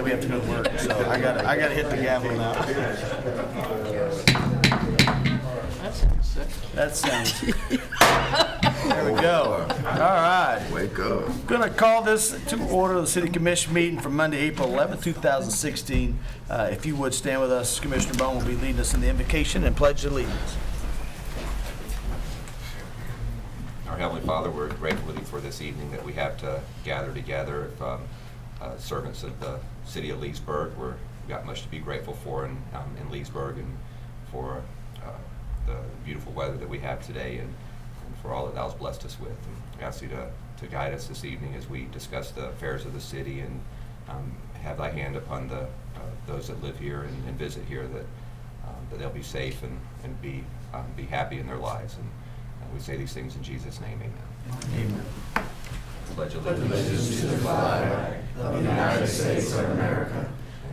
We have to go to work, so I gotta hit the gavel now. That sounds. There we go. All right. Wake up. Going to call this to order the City Commission meeting for Monday, April 11th, 2016. If you would stand with us, Commissioner Bone will be leading us in the invocation and pledge of allegiance. Our Heavenly Father, we're grateful to you for this evening that we have to gather together. Servants of the city of Leesburg, we've got much to be grateful for in Leesburg, and for the beautiful weather that we have today, and for all that thou hast blessed us with. And we ask you to guide us this evening as we discuss the affairs of the city, and have thy hand upon those that live here and visit here, that they'll be safe and be happy in their lives. And we say these things in Jesus' name, amen. Amen. Pledge allegiance To the flag of the United States of America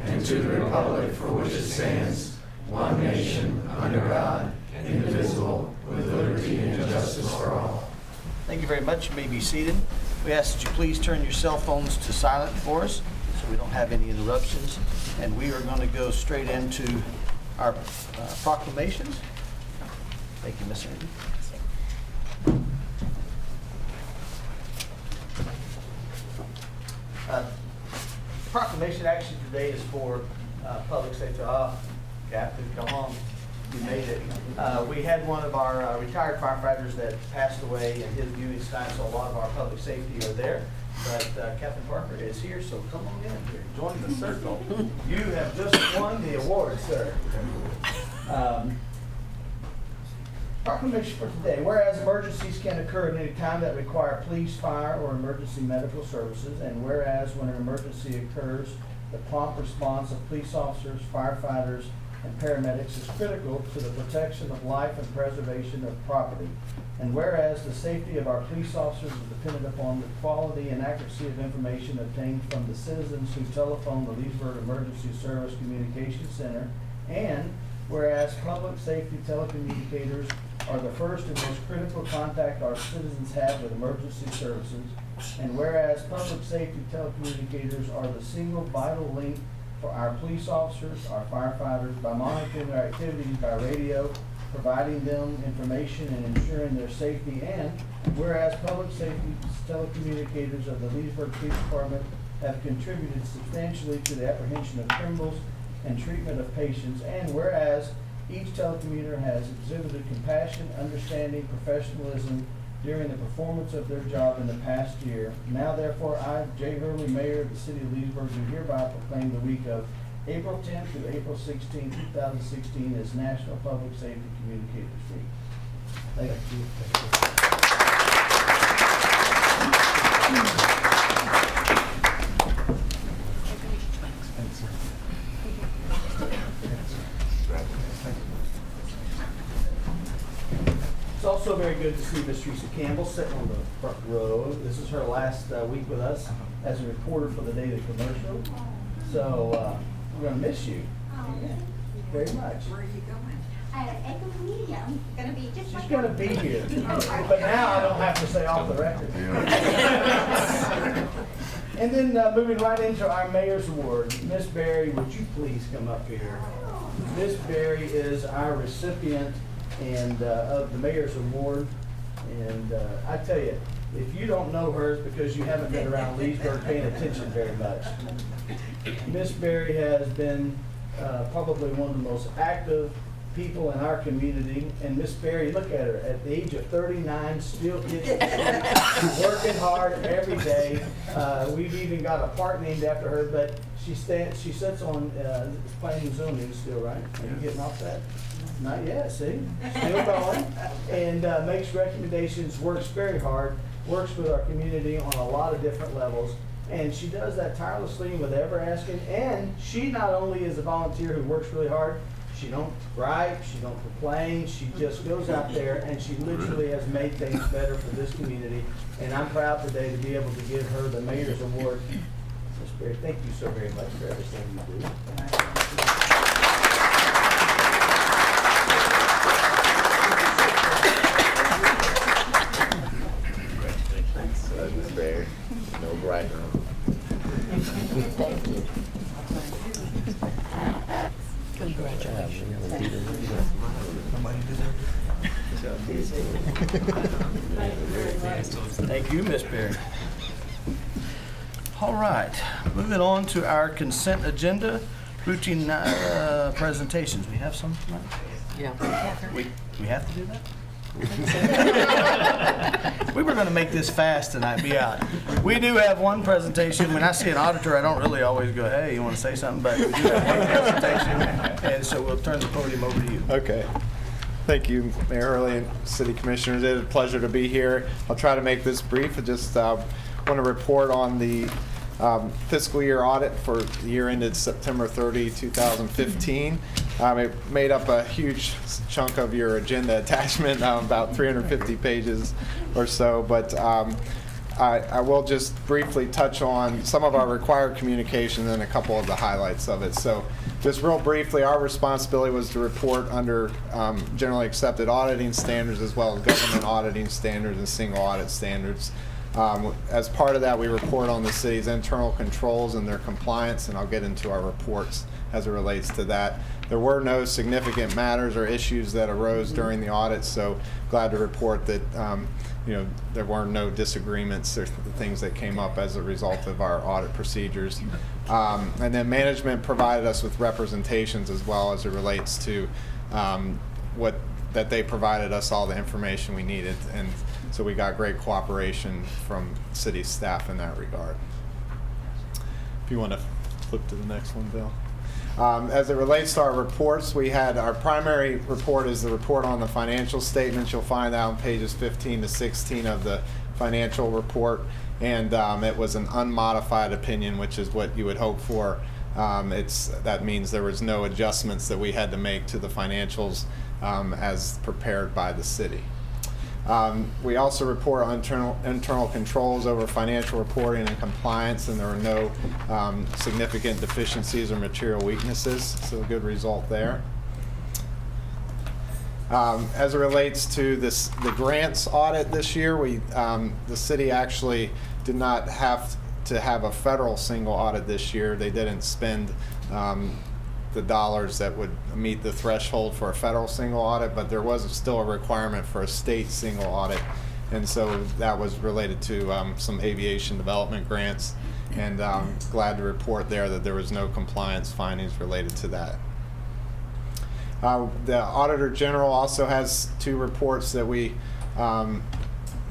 and to the republic for which it stands, one nation, under God, indivisible, with liberty and justice for all. Thank you very much. You may be seated. We ask that you please turn your cell phones to silent for us so we don't have any interruptions. And we are going to go straight into our proclamations. Thank you, Ms. Andy. Proclamation actually today is for public safety. Captain, come on. You made it. We had one of our retired firefighters that passed away in his viewing time, so a lot of our public safety are there. But Captain Parker is here, so come on in here. Join the circle. You have just won the award, sir. Proclamation for today. Whereas emergencies can occur at any time that require police, fire, or emergency medical services, and whereas when an emergency occurs, the prompt response of police officers, firefighters, and paramedics is critical to the protection of life and preservation of property. And whereas the safety of our police officers is dependent upon the quality and accuracy of information obtained from the citizens who telephone the Leesburg Emergency Service Communications Center, and whereas public safety telecommunicators are the first and most critical contact our citizens have with emergency services, and whereas public safety telecommunicators are the single vital link for our police officers, our firefighters, by monitoring their activities by radio, providing them information and ensuring their safety, and whereas public safety telecommunicators of the Leesburg Police Department have contributed substantially to the apprehension of criminals and treatment of patients, and whereas each telecommuter has exhibited compassion, understanding, professionalism during the performance of their job in the past year. Now therefore I, Jay Hurley, Mayor of the City of Leesburg, do hereby proclaim the week of April 10th through April 16th, 2016 as National Public Safety Communicators Week. Thank you. It's also very good to see Miss Teresa Campbell sitting on the front row. This is her last week with us as a reporter for the Daily Commercial. So we're going to miss you very much. Where are you going? Echo Media. Going to be just She's like going to be here. But now I don't have to say off the record. And then moving right into our Mayor's Award. Miss Berry, would you please come up here? Miss Berry is our recipient and of the Mayor's Award. And I tell you, if you don't know her, it's because you haven't been around Leesburg paying attention very much. Miss Berry has been probably one of the most active people in our community. And Miss Berry, look at her, at the age of 39, still getting working hard every day. We've even got a park named after her, but she sits on playing Zoom news still, right? Are you getting off that? Not yet, see? Still going. And makes recommendations, works very hard, works with our community on a lot of different levels. And she does that tirelessly with ever asking. And she not only is a volunteer who works really hard, she don't gripe, she don't complain, she just goes out there and she literally has made things better for this community. And I'm proud today to be able to give her the Mayor's Award. Ms. Berry, thank you so very much for everything you do. Ms. Berry, no brighter. Thank you. Thank you, Ms. Perry. All right, moving on to our consent agenda, routine presentations. We have some tonight? Yeah. We have to do that? We were going to make this fast tonight, be out. We do have one presentation. When I see an auditor, I don't really always go, hey, you want to say something? But we do have one presentation, and so we'll turn the podium over to you. Okay. Thank you, Mayor Hurley and City Commissioners. It is a pleasure to be here. I'll try to make this brief. I just want to report on the fiscal year audit for the year ended September 30, 2015. It made up a huge chunk of your agenda attachment, about 350 pages or so, but I will just briefly touch on some of our required communication and a couple of the highlights of it. So just real briefly, our responsibility was to report under generally accepted auditing standards as well as government auditing standards and single audit standards. As part of that, we report on the city's internal controls and their compliance, and I'll get into our reports as it relates to that. There were no significant matters or issues that arose during the audit, so glad to report that there were no disagreements or things that came up as a result of our audit procedures. And then management provided us with representations as well as it relates to that they provided us all the information we needed, and so we got great cooperation from city staff in that regard. If you want to flip to the next one, Bill. As it relates to our reports, we had our primary report is the report on the financial statements. You'll find that on pages 15 to 16 of the financial report, and it was an unmodified opinion, which is what you would hope for. That means there was no adjustments that we had to make to the financials as prepared by the city. We also report on internal controls over financial reporting and compliance, and there were no significant deficiencies or material weaknesses, so a good result there. As it relates to the grants audit this year, the city actually did not have to have a federal single audit this year. They didn't spend the dollars that would meet the threshold for a federal single audit, but there was still a requirement for a state single audit, and so that was related to some aviation development grants, and glad to report there that there was no compliance findings related to that. The Auditor General also has two reports that we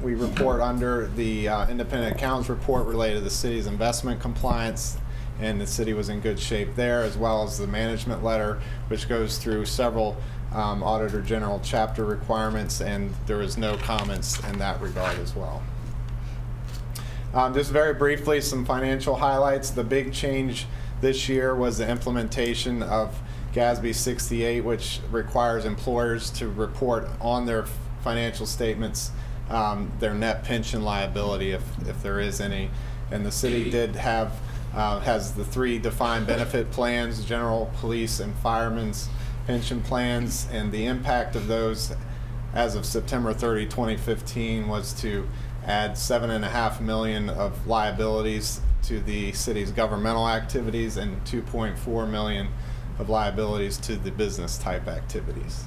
report under the Independent Accountants Report related to the city's investment compliance, and the city was in good shape there, as well as the management letter, which goes through several Auditor General chapter requirements, and there is no comments in that regard as well. Just very briefly, some financial highlights. The big change this year was the implementation of GASB 68, which requires employers to report on their financial statements their net pension liability, if there is any. And the city did have has the three defined benefit plans: general, police, and firemen's pension plans, and the impact of those as of September 30, 2015 was to add $7.5 million of liabilities to the city's governmental activities and $2.4 million of liabilities to the business type activities.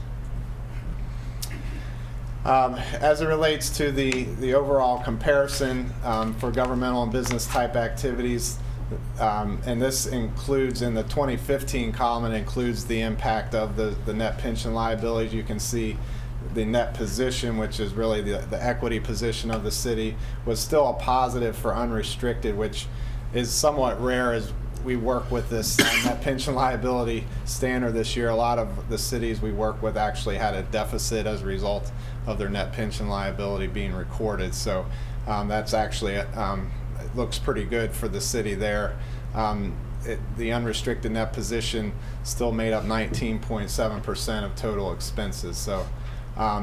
As it relates to the overall comparison for governmental and business type activities, and this includes in the 2015 column, it includes the impact of the net pension liabilities. You can see the net position, which is really the equity position of the city, was still a positive for unrestricted, which is somewhat rare as we work with this net pension liability standard this year. A lot of the cities we work with actually had a deficit as a result of their net pension liability being recorded. So that's actually, it looks pretty good for the city there. The unrestricted net position still made up 19.7% of total expenses. So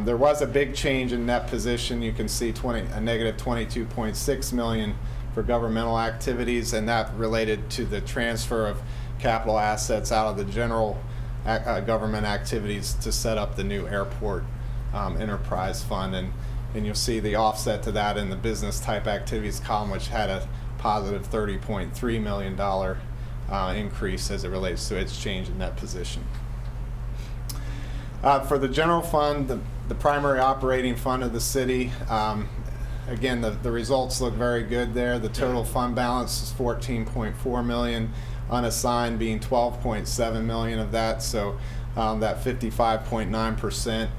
there was a big change in net position. You can see a negative $22.6 million for governmental activities, and that related to the transfer of capital assets out of the general government activities to set up the new airport enterprise fund. And you'll see the offset to that in the business type activities column, which had a positive $30.3 million increase as it relates to its change in net position. For the general fund, the primary operating fund of the city. Again, the results look very good there. The total fund balance is $14.4 million, unassigned being $12.7 million of that. So that 55.9%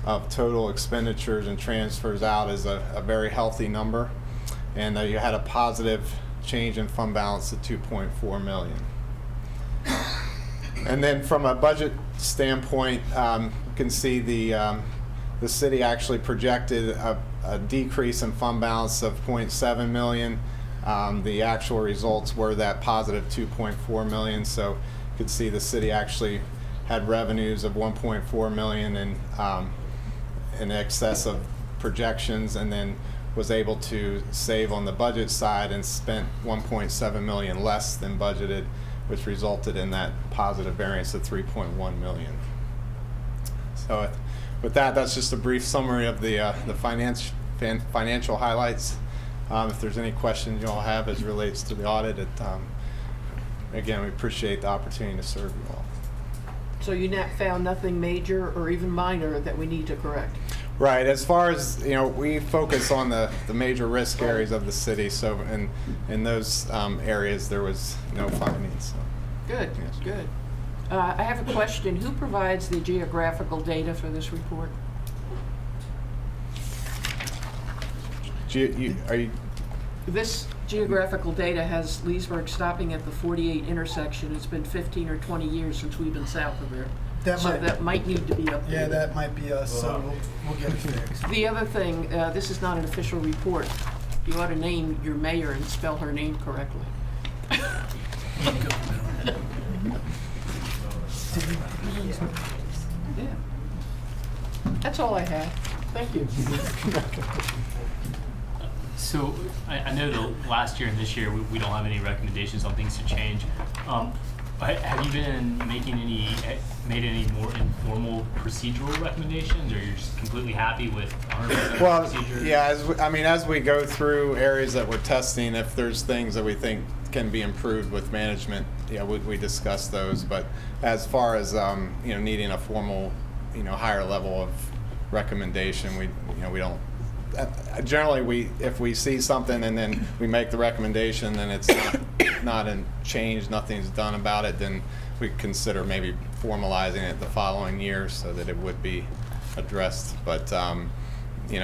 of total expenditures and transfers out is a very healthy number. And you had a positive change in fund balance of $2.4 million. And then from a budget standpoint, you can see the city actually projected a decrease in fund balance of $0.7 million. The actual results were that positive $2.4 million. So you could see the city actually had revenues of $1.4 million in excess of projections, and then was able to save on the budget side and spent $1.7 million less than budgeted, which resulted in that positive variance of $3.1 million. So with that, that's just a brief summary of the financial highlights. If there's any questions you all have as it relates to the audit, again, we appreciate the opportunity to serve you all. So you found nothing major or even minor that we need to correct? Right. As far as, we focus on the major risk areas of the city. So in those areas, there was no findings. So. Good, Yes. good. I have a question. Who provides the geographical data for this report? Are you? This geographical data has Leesburg stopping at the 48 intersection. It's been 15 or 20 years since we've been south of there. That might need to be updated. Yeah, that might be us, so we'll get it fixed. The other thing, this is not an official report. You ought to name your mayor and spell her name correctly. Yeah. That's all I have. Thank you. So I know the last year and this year we don't have any recommendations on things to change. But have you been made any more informal procedural recommendations, or you're just completely happy with 100% Well, procedures? yeah. As we go through areas that we're testing, if there's things that we think can be improved with management, we discuss those. But as far as needing a formal, higher level of recommendation, we don't. Generally, if we see something and then we make the recommendation, then it's not in change, nothing's done about it, then we consider maybe formalizing it the following year so that it would be addressed. But it's But the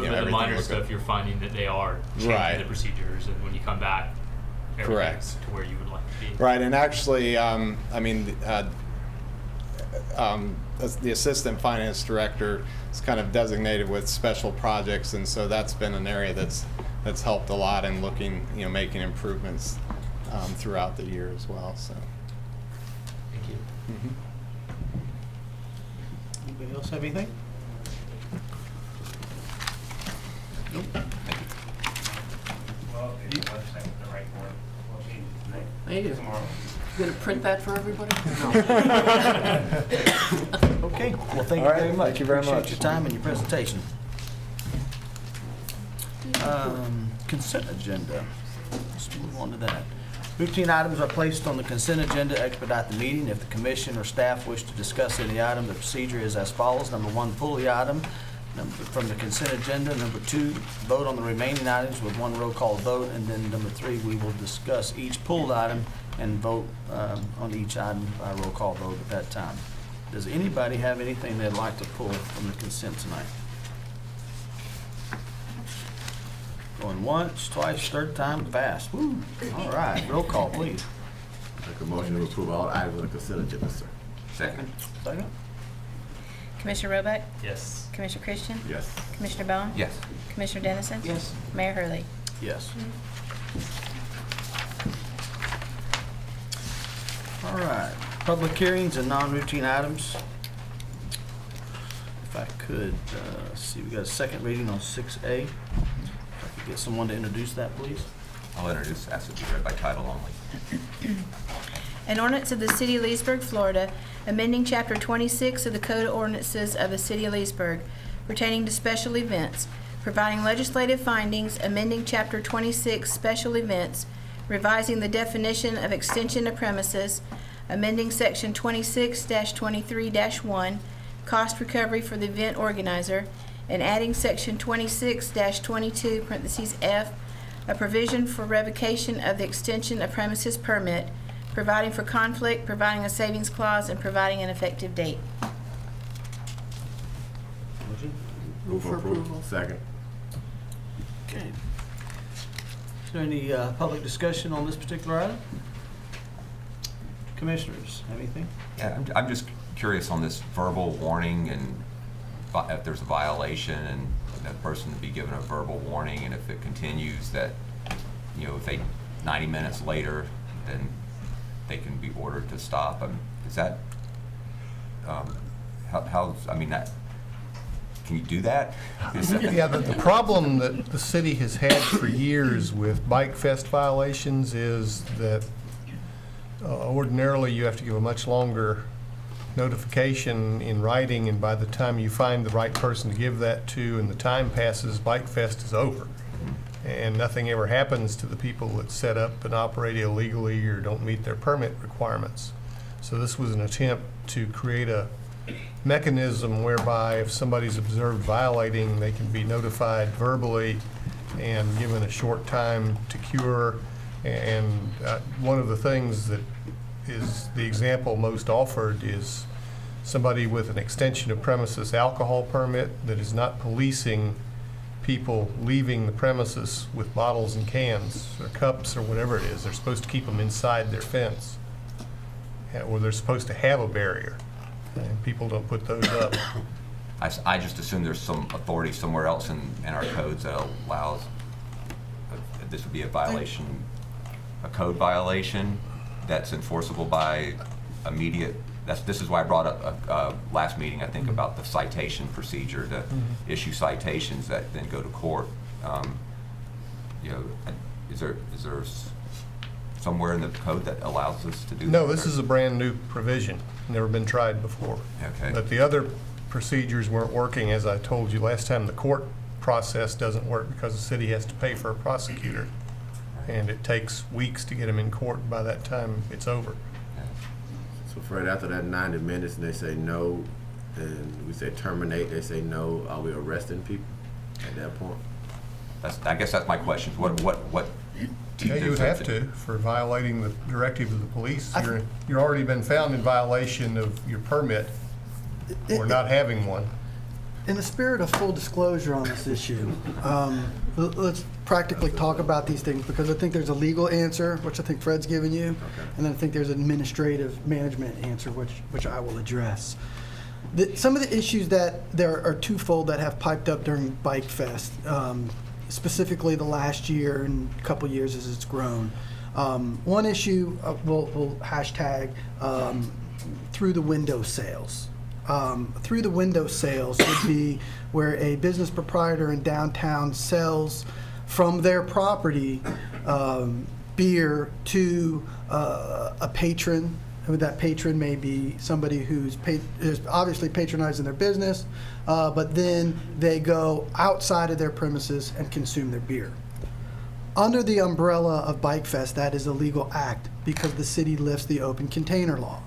everything minor we're stuff, you're finding that they are changing Right. the procedures, and when you come back, everything's Correct. to where you would like to be. Right, and actually, the assistant finance director is kind of designated with special projects, and so that's been an area that's helped a lot in looking, making improvements throughout the year as well. So. Thank you. Mm-hmm. Anybody else have anything? Nope. Well, if you website with the right word, we'll change it tonight. Thank you. Tomorrow. You gonna print that for everybody? Okay, well, thank you All right, very much. thank you very Appreciate much. your time and your presentation. Consent agenda. Let's move on to that. Routine items are placed on the consent agenda to expedite the meeting. If the commission or staff wish to discuss any item, the procedure is as follows. Number one, pull the item from the consent agenda. Number two, vote on the remaining items with one roll call vote. And then number three, we will discuss each pulled item and vote on each item by roll call vote at that time. Does anybody have anything they'd like to pull from the consent tonight? Going once, twice, third time, fast. Woo. All right, roll call, please. Make a motion to approve all items on the consent agenda, sir. Second. Second? Commissioner Roebuck, Yes. Commissioner Christian, Yes. Commissioner Bone, Yes. Commissioner Dennison, Yes. Mayor Hurley. Yes. All right, public hearings and non-routine items. If I could, see, we got a second reading on 6A. If I could get someone to introduce that, please. I'll introduce, ask it to be read by title only. An ordinance of the City of Leesburg, Florida, amending Chapter 26 of the Code of Ordinances of the City of Leesburg pertaining to special events, providing legislative findings, amending Chapter 26 special events, revising the definition of extension of premises, amending Section 26-23-1, cost recovery for the event organizer, and adding section 26-22, parentheses F, a provision for revocation of the extension of premises permit, providing for conflict, providing a savings clause, and providing an effective date. Move for approval. Second. Okay. Is there any public discussion on this particular item? Commissioners, have anything? Yeah, I'm just curious on this verbal warning, and if there's a violation and that person to be given a verbal warning, and if it continues that, you know, if they 90 minutes later, then they can be ordered to stop. Is that, I mean, that, can you do that? Yeah, the problem that the city has had for years with Bike Fest violations is that ordinarily you have to give a much longer notification in writing, and by the time you find the right person to give that to and the time passes, Bike Fest is over. And nothing ever happens to the people that set up and operate illegally or don't meet their permit requirements. So this was an attempt to create a mechanism whereby if somebody's observed violating, they can be notified verbally and given a short time to cure. And one of the things that is the example most offered is somebody with an extension of premises alcohol permit that is not policing people leaving the premises with bottles and cans or cups or whatever it is. They're supposed to keep them inside their fence, or they're supposed to have a barrier, and people don't put those up. I just assume there's some authority somewhere else in our codes that allows, this would be a violation, a code violation that's enforceable by immediate. This is why I brought up last meeting, I think, about the citation procedure to issue citations that then go to court. You know, is there somewhere in the code that allows us to do that? No, this is a brand new provision, never been tried before. Okay. But the other procedures weren't working, as I told you last time. The court process doesn't work because the city has to pay for a prosecutor, and it takes weeks to get them in court. By that time, it's over. So Fred, after that 90 minutes and they say no, and we say terminate, they say no, are we arresting people at that point? I guess that's my question. What do Yeah, you would have to for violating the directive of the police. You're already been found in violation of your permit or not having one. In the spirit of full disclosure on this issue, let's practically talk about these things, because I think there's a legal answer, which I think Fred's given you, and then I think there's an administrative management answer, which I will address. Some of the issues that there are twofold that have piped up during Bike Fest, specifically the last year and a couple years as it's grown. One issue we'll hashtag through the window sales. Through the window sales would be where a business proprietor in downtown sells from their property beer to a patron. And that patron may be somebody who's is obviously patronizing their business, but then they go outside of their premises and consume their beer. Under the umbrella of Bike Fest, that is a legal act because the city lifts the open container law.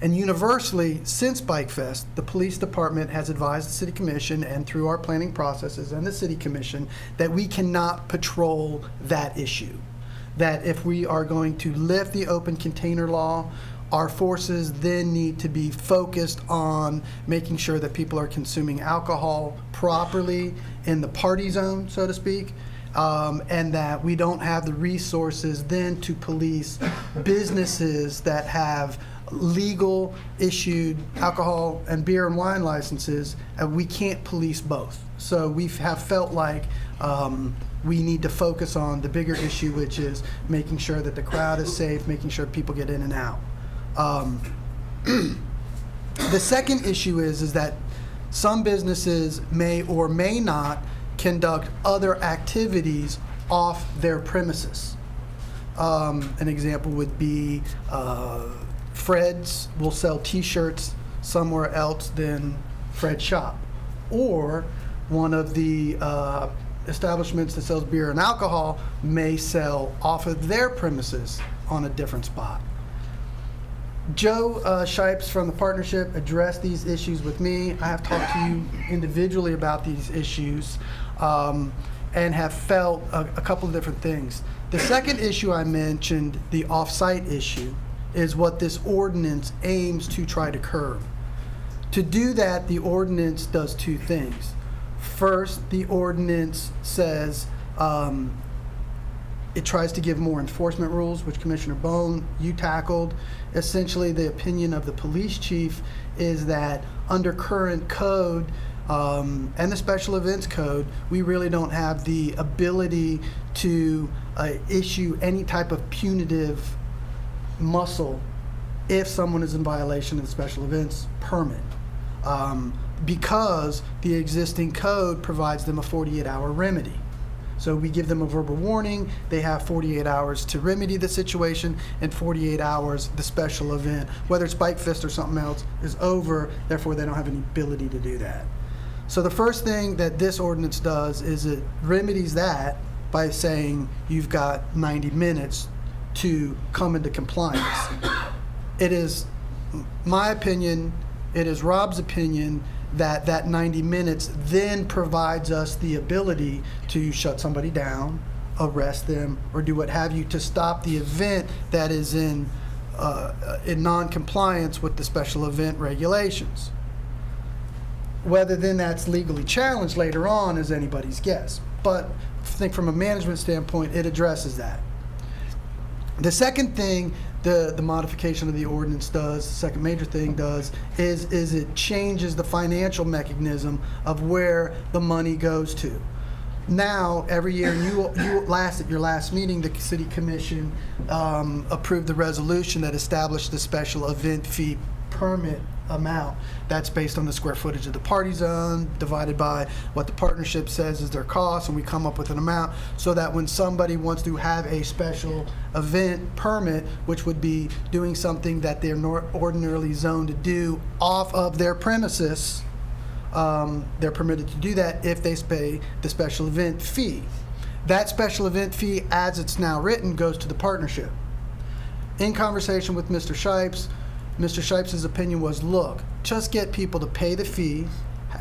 And universally, since Bike Fest, the police department has advised the city commission and through our planning processes and the city commission that we cannot patrol that issue. That if we are going to lift the open container law, our forces then need to be focused on making sure that people are consuming alcohol properly in the party zone, so to speak, and that we don't have the resources then to police businesses that have legal issued alcohol and beer and wine licenses, and we can't police both. So we have felt like we need to focus on the bigger issue, which is making sure that the crowd is safe, making sure people get in and out. The second issue is that some businesses may or may not conduct other activities off their premises. An example would be Fred's will sell T-shirts somewhere else than Fred's shop, or one of the establishments that sells beer and alcohol may sell off of their premises on a different spot. Joe Shipes from the partnership addressed these issues with me. I have talked to you individually about these issues and have felt a couple of different things. The second issue I mentioned, the off-site issue, is what this ordinance aims to try to curb. To do that, the ordinance does two things. First, the ordinance says it tries to give more enforcement rules, which Commissioner Bone, you tackled. Essentially, the opinion of the police chief is that under current code and the special events code, we really don't have the ability to issue any type of punitive muscle if someone is in violation of the special events permit. Because the existing code provides them a 48-hour remedy. So we give them a verbal warning, they have 48 hours to remedy the situation, and 48 hours the special event, whether it's Bike Fest or something else, is over, therefore they don't have any ability to do that. So the first thing that this ordinance does is it remedies that by saying you've got 90 minutes to come into compliance. It is my opinion, it is Rob's opinion, that 90 minutes then provides us the ability to shut somebody down, arrest them, or do what have you to stop the event that is in non-compliance with the special event regulations. Whether then that's legally challenged later on is anybody's guess. But I think from a management standpoint, it addresses that. The second thing the modification of the ordinance does, the second major thing does, is it changes the financial mechanism of where the money goes to. Now, every year, at your last meeting, the city commission approved the resolution that established the special event fee permit amount. That's based on the square footage of the party zone divided by what the partnership says is their cost, and we come up with an amount so that when somebody wants to have a special event permit, which would be doing something that they're ordinarily zoned to do off of their premises, they're permitted to do that if they pay the special event fee. That special event fee, as it's now written, goes to the partnership. In conversation with Mr. Shipes, Mr. Shipes' opinion was, look, just get people to pay the fee,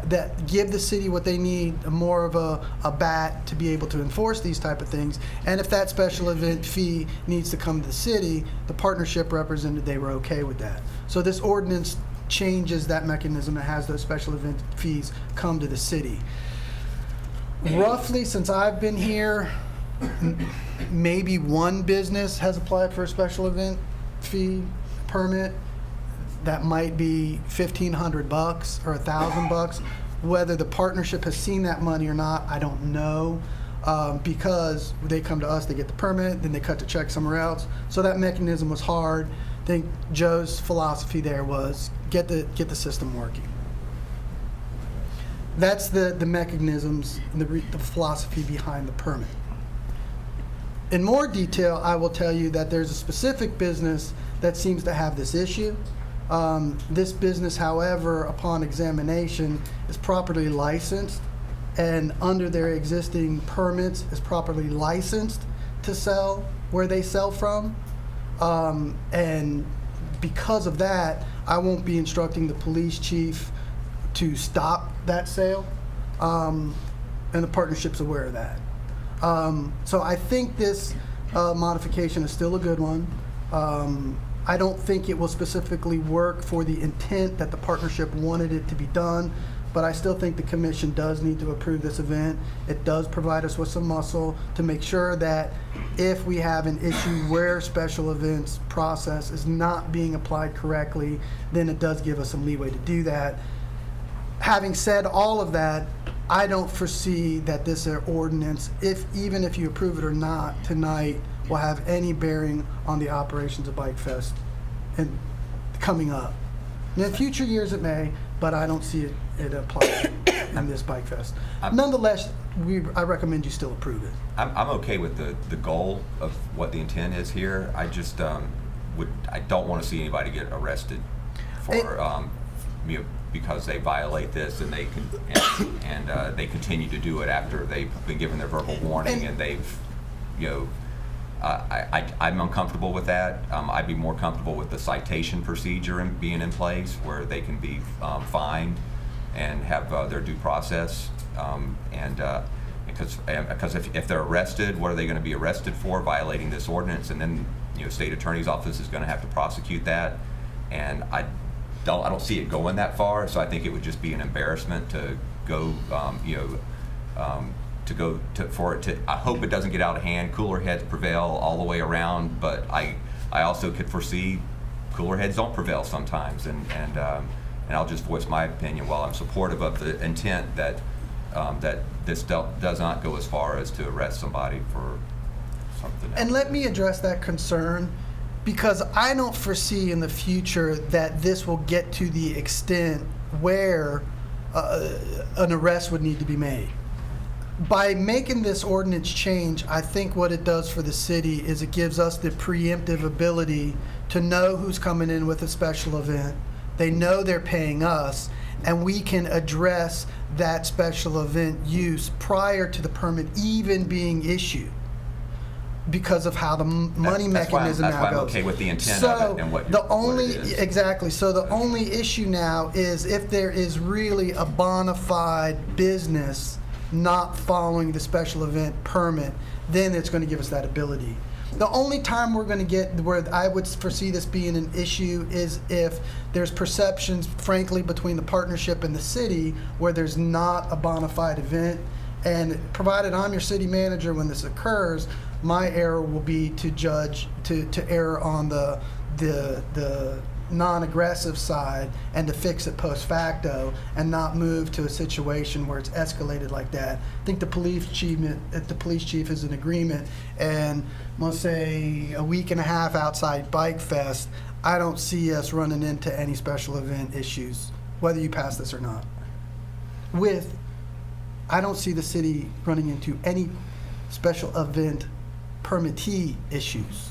that give the city what they need, more of a bat to be able to enforce these type of things. And if that special event fee needs to come to the city, the partnership represented they were okay with that. So this ordinance changes that mechanism and has those special event fees come to the city. Roughly, since I've been here, maybe one business has applied for a special event fee permit. That might be $1,500 or $1,000. Whether the partnership has seen that money or not, I don't know, because they come to us, they get the permit, then they cut the check somewhere else. So that mechanism was hard. I think Joe's philosophy there was get the system working. That's the mechanisms and the philosophy behind the permit. In more detail, I will tell you that there's a specific business that seems to have this issue. This business, however, upon examination, is properly licensed, and under their existing permits is properly licensed to sell where they sell from. And because of that, I won't be instructing the police chief to stop that sale, and the partnership's aware of that. So I think this modification is still a good one. I don't think it will specifically work for the intent that the partnership wanted it to be done, but I still think the commission does need to approve this event. It does provide us with some muscle to make sure that if we have an issue where special events process is not being applied correctly, then it does give us some leeway to do that. Having said all of that, I don't foresee that this ordinance, even if you approve it or not tonight, will have any bearing on the operations of Bike Fest and coming up. In future years it may, but I don't see it apply on this Bike Fest. Nonetheless, I recommend you still approve it. I'm okay with the goal of what the intent is here. I just I don't want to see anybody get arrested for because they violate this and they can they continue to do it after they've been given their verbal warning and they've I'm uncomfortable with that. I'd be more comfortable with the citation procedure being in place where they can be fined and have their due process. Because if they're arrested, what are they going to be arrested for? Violating this ordinance, and then state attorney's office is going to have to prosecute that. And I don't see it going that far. So I think it would just be an embarrassment to go, I hope it doesn't get out of hand. Cooler heads prevail all the way around, but I also could foresee cooler heads don't prevail sometimes. And I'll just voice my opinion. While I'm supportive of the intent that this does not go as far as to arrest somebody for something else. And let me address that concern, because I don't foresee in the future that this will get to the extent where an arrest would need to be made. By making this ordinance change, I think what it does for the city is it gives us the preemptive ability to know who's coming in with a special event. They know they're paying us, and we can address that special event use prior to the permit even being issued, because of how the money mechanism now goes. That's why I'm okay with the intent of it and what it is. Exactly. So the only issue now is if there is really a bona fide business not following the special event permit, then it's going to give us that ability. The only time we're going to get where I would foresee this being an issue is if there's perceptions, frankly, between the partnership and the city where there's not a bona fide event. And provided I'm your city manager when this occurs, my error will be to judge, to err on the non-aggressive side and to fix it post facto and not move to a situation where it's escalated like that. I think the police chief is in agreement, and I'm gonna say a week and a half outside Bike Fest, I don't see us running into any special event issues, whether you pass this or not. I don't see the city running into any special event permittee issues.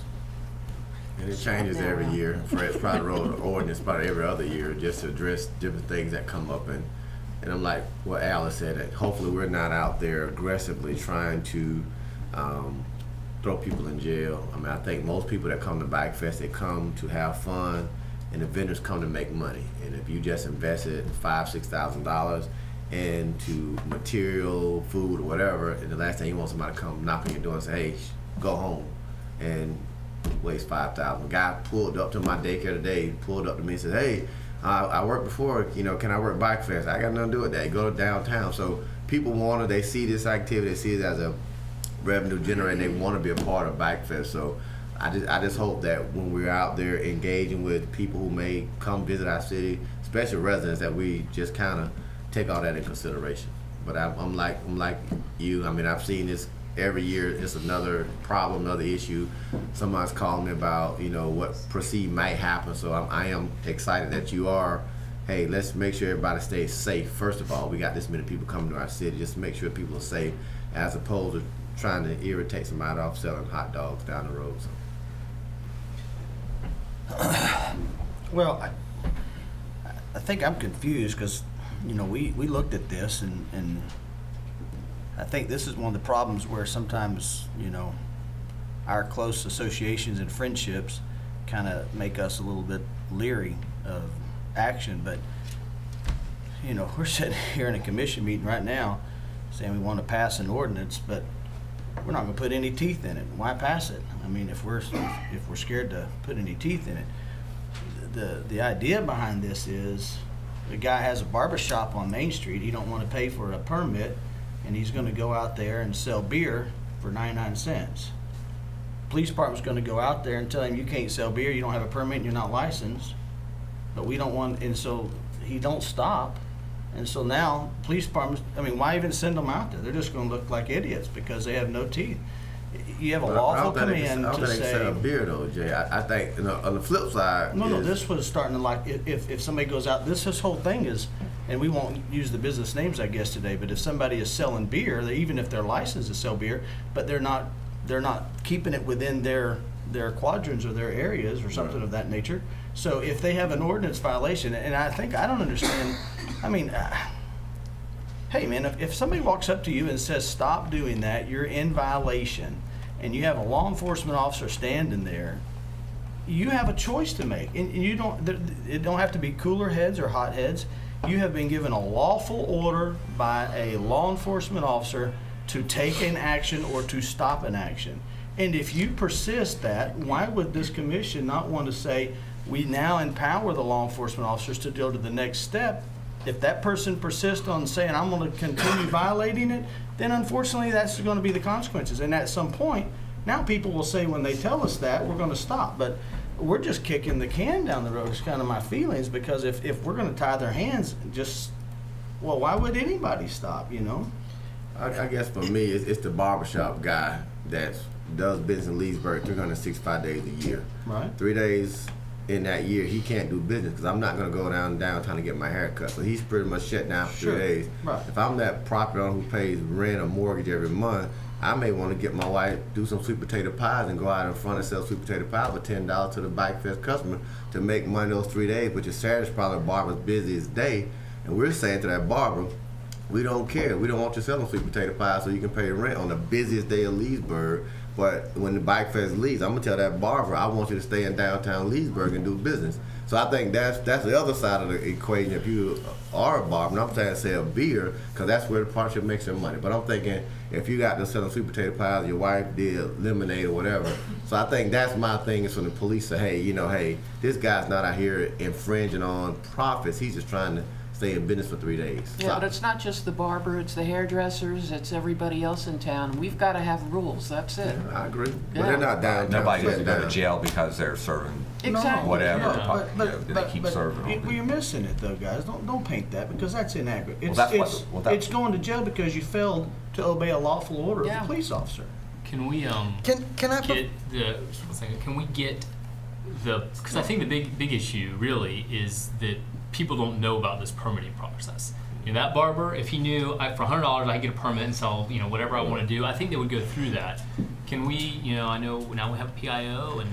And it changes every year. Fred's probably wrote an ordinance probably every other year just to address different things that come up. And I'm like what Alice said, that hopefully we're not out there aggressively trying to throw people in jail. I mean, I think most people that come to Bike Fest, they come to have fun, and the vendors come to make money. And if you just invested $5,000-$6,000 into material, food, or whatever, and the last thing you want somebody to come knock on your door and say, hey, go home, and waste $5,000. A guy pulled up to my daycare today, pulled up to me and said, hey, I worked before, can I work Bike Fest? I got nothing to do with that. Go to downtown. So people they see this activity, they see it as a revenue generator, and they want to be a part of Bike Fest. So I just hope that when we're out there engaging with people who may come visit our city, especially residents, that we just kind of take all that in consideration. But I'm like you. I mean, I've seen this every year. It's another problem, another issue. Somebody's calling me about, what perceived might happen. So I am excited that you are. Hey, let's make sure everybody stays safe. First of all, we got this many people coming to our city. Just to make sure people are safe, as opposed to trying to irritate somebody off selling hot dogs down the road. So. Well, I think I'm confused because, we looked at this and I think this is one of the problems where sometimes, our close associations and friendships kind of make us a little bit leery of action. But, we're sitting here in a commission meeting right now saying we want to pass an ordinance, but we're not going to put any teeth in it. Why pass it? I mean, if we're scared to put any teeth in it, the idea behind this is the guy has a barbershop on Main Street. He don't want to pay for a permit, and he's going to go out there and sell beer for 99 cents. Police department's going to go out there and tell him you can't sell beer, you don't have a permit, and you're not licensed. But we don't want, and so he don't stop. And so now police departments, why even send them out there? They're just going to look like idiots because they have no teeth. You have a lawful come in to say. I don't think they sell beer though, Jay. I think on the flip side. No, this was starting to if somebody goes out, this whole thing is, and we won't use the business names I guess today, but if somebody is selling beer, even if they're licensed to sell beer, but they're not keeping it within their quadrants or their areas or something of that nature. So if they have an ordinance violation, and I don't understand. Hey man, if somebody walks up to you and says stop doing that, you're in violation, and you have a law enforcement officer standing there, you have a choice to make. And you don't, it don't have to be cooler heads or hot heads. You have been given a lawful order by a law enforcement officer to take an action or to stop an action. And if you persist that, why would this commission not want to say, we now empower the law enforcement officers to go to the next step? If that person persists on saying, I'm going to continue violating it, then unfortunately that's going to be the consequences. And at some point, now people will say when they tell us that, we're going to stop. But we're just kicking the can down the road. It's kind of my feelings, because if we're going to tie their hands, well, why would anybody stop, you know? I guess for me, it's the barbershop guy that does business in Leesburg 365 days a year. Right. 3 days in that year, he can't do business because I'm not going to go downtown to get my hair cut. So he's pretty much shut down for Sure. 3 days. Right. If I'm that property owner who pays rent or mortgage every month, I may want to get my wife do some sweet potato pies and go out in front and sell sweet potato pie for $10 to the Bike Fest customer to make money those 3 days, which is Saturday's probably a barber's busiest day. And we're saying to that barber, we don't care. We don't want you selling sweet potato pie so you can pay rent on the busiest day of Leesburg. But when the Bike Fest leaves, I'm gonna tell that barber, I want you to stay in downtown Leesburg and do business. So I think that's the other side of the equation. If you are a barber, and I'm saying sell beer, because that's where the partnership makes their money. But I'm thinking if you got them selling sweet potato pies, your wife did lemonade or whatever. So I think that's my thing is when the police say, hey, this guy's not out here infringing on profits. He's just trying to stay in business for 3 days. Yeah, but it's not just the barber, it's the hairdressers, it's everybody else in town. We've got to have rules, that's it. I agree. Yeah. But they're not downtown. Nobody has to go to down. jail because they're serving Exactly. whatever. Yeah, They keep serving on Well, you're missing it though, guys. Don't paint that, because that's inaccurate. It's, that's what- it's, well, that- it's going to jail because you failed to obey a lawful order Yeah. of the police officer. Can we Can I get the? Can we get the? Because I think the big issue really is that people don't know about this permitting process. You know, that barber, if he knew for $100 I could get a permit and sell whatever I want to do, I think they would go through that. Can we? I know now we have a PIO and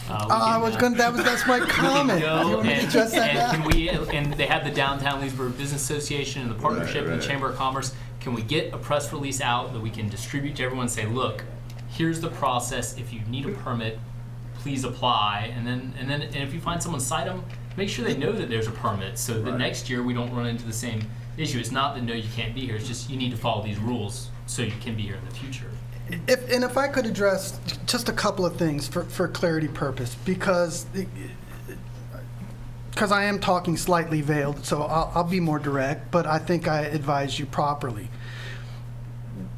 that's my comment. Go You want me to and, address that now? and can we? And they have the Downtown Leesburg Business Association and the partnership and the Chamber of Commerce. Can we get a press release out that we can distribute to everyone? And say, look, here's the process. If you need a permit, please apply. And if you find someone, cite them. Make sure they know that there's a permit, so that next year we don't run into the same issue. It's not that no, you can't be here. It's just you need to follow these rules so you can be here in the future. If I could address just a couple of things for clarity purpose, because I am talking slightly veiled, so I'll be more direct, but I think I advise you properly.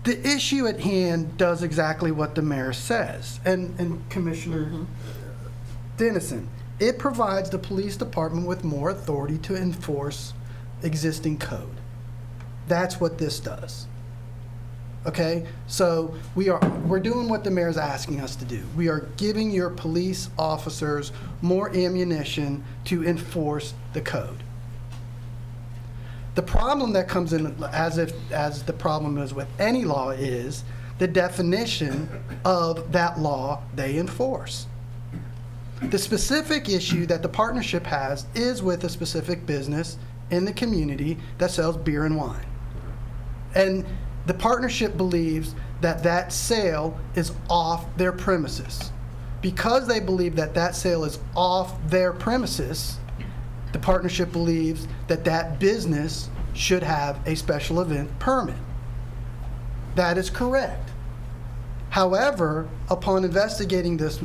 The issue at hand does exactly what the mayor says, and Commissioner Dennison. It provides the police department with more authority to enforce existing code. That's what this does. Okay, so we're doing what the mayor's asking us to do. We are giving your police officers more ammunition to enforce the code. The problem that comes in, as the problem is with any law, is the definition of that law they enforce. The specific issue that the partnership has is with a specific business in the community that sells beer and wine. And the partnership believes that that sale is off their premises. Because they believe that that sale is off their premises, the partnership believes that that business should have a special event permit. That is correct. However, upon investigating this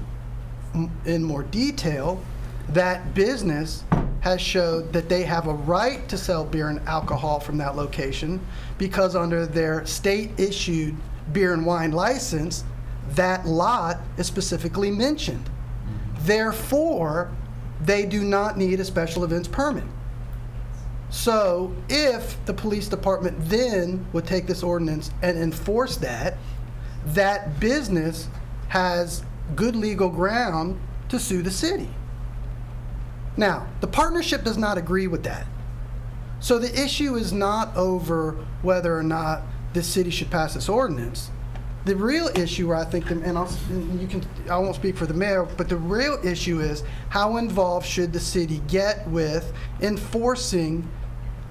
in more detail, that business has showed that they have a right to sell beer and alcohol from that location because under their state-issued beer and wine license, that lot is specifically mentioned. Therefore, they do not need a special events permit. So if the police department then would take this ordinance and enforce that, that business has good legal ground to sue the city. Now, the partnership does not agree with that. So the issue is not over whether or not the city should pass this ordinance. The real issue, where I think, I won't speak for the mayor, but the real issue is how involved should the city get with enforcing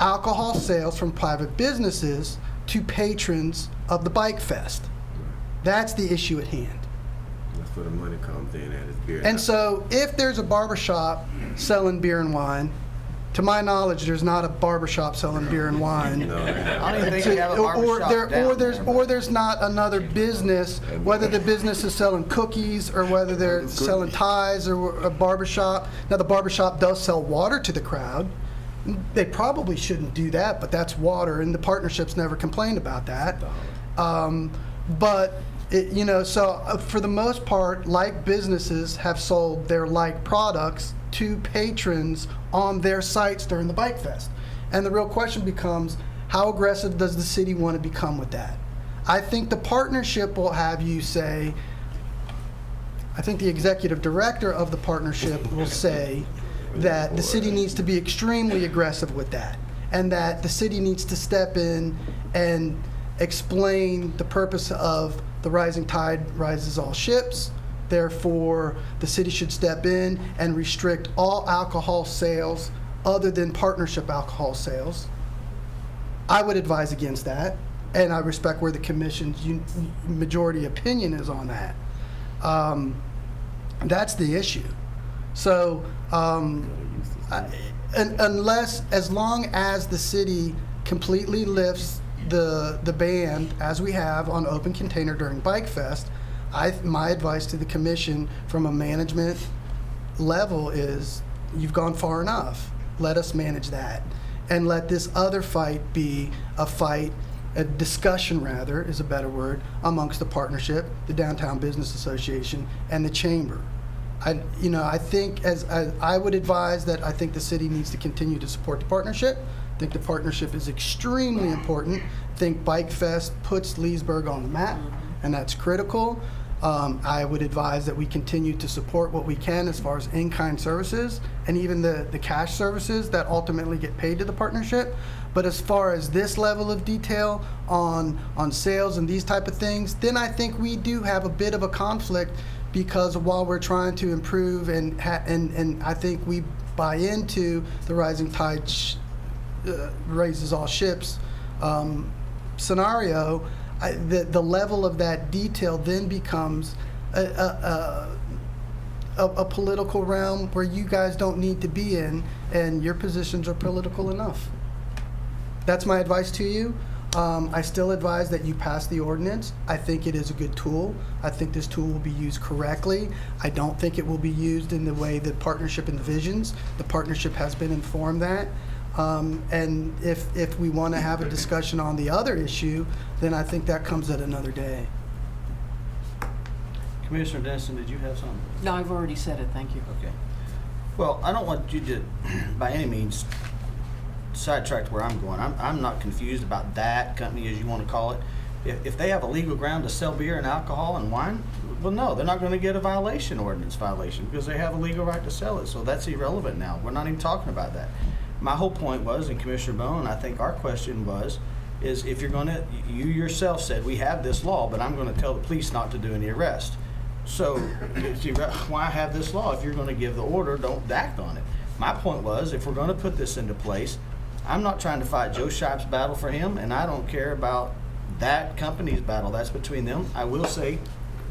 alcohol sales from private businesses to patrons of the Bike Fest. That's the issue at hand. That's where the money comes in at, is beer. And so if there's a barbershop selling beer and wine, to my knowledge, there's not a barbershop selling beer and wine. I don't even think we have a barbershop down there. Or there's not another business, whether the business is selling cookies or whether they're selling ties or a barbershop. Now, the barbershop does sell water to the crowd. They probably shouldn't do that, but that's water, and the partnership's never complained about that. But, so for the most part, like businesses have sold their like products to patrons on their sites during the Bike Fest. And the real question becomes, how aggressive does the city want to become with that? I think the partnership will have you say, I think the executive director of the partnership will say that the city needs to be extremely aggressive with that, and that the city needs to step in and explain the purpose of the rising tide rises all ships. Therefore, the city should step in and restrict all alcohol sales other than partnership alcohol sales. I would advise against that, and I respect where the commission's majority opinion is on that. That's the issue. So, as long as the city completely lifts the ban, as we have on open container during Bike Fest, my advice to the commission from a management level is, you've gone far enough. Let us manage that. And let this other fight be a discussion rather, is a better word, amongst the partnership, the Downtown Business Association, and the chamber. I think I would advise that I think the city needs to continue to support the partnership. I think the partnership is extremely important. I think Bike Fest puts Leesburg on the map, and that's critical. I would advise that we continue to support what we can as far as in-kind services and even the cash services that ultimately get paid to the partnership. But as far as this level of detail on sales and these type of things, then I think we do have a bit of a conflict, because while we're trying to improve and I think we buy into the rising tide raises all ships scenario, the level of that detail then becomes a political realm where you guys don't need to be in, and your positions are political enough. That's my advice to you. I still advise that you pass the ordinance. I think it is a good tool. I think this tool will be used correctly. I don't think it will be used in the way the partnership envisions. The partnership has been informed that. And if we want to have a discussion on the other issue, then I think that comes at another day. Commissioner Denison, did you have something? No, I've already said it, thank you. Okay. Well, I don't want you to, by any means, sidetrack where I'm going. I'm not confused about that company, as you want to call it. If they have a legal ground to sell beer and alcohol and wine, well, no, they're not going to get a ordinance violation, because they have a legal right to sell it. So that's irrelevant now. We're not even talking about that. My whole point was, and Commissioner Bone, I think our question is if you're going to, you yourself said we have this law, but I'm going to tell the police not to do any arrest. So why have this law? If you're going to give the order, don't act on it. My point was, if we're going to put this into place, I'm not trying to fight Joe Shipe's battle for him, and I don't care about that company's battle. That's between them. I will say,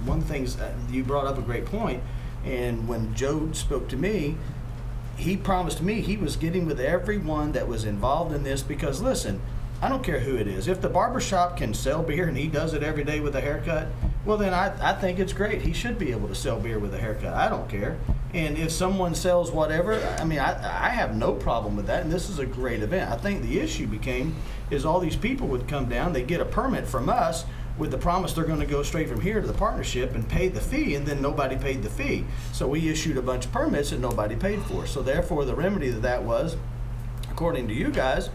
one of the things, you brought up a great point, and when Joe spoke to me, he promised me he was getting with everyone that was involved in this, because listen, I don't care who it is. If the barbershop can sell beer and he does it every day with a haircut, well then I think it's great. He should be able to sell beer with a haircut. I don't care. And if someone sells whatever, I mean, I have no problem with that, and this is a great event. I think the issue is all these people would come down, they get a permit from us with the promise they're going to go straight from here to the partnership and pay the fee, and then nobody paid the fee. So we issued a bunch of permits that nobody paid for. So therefore the remedy to that was, according to you guys,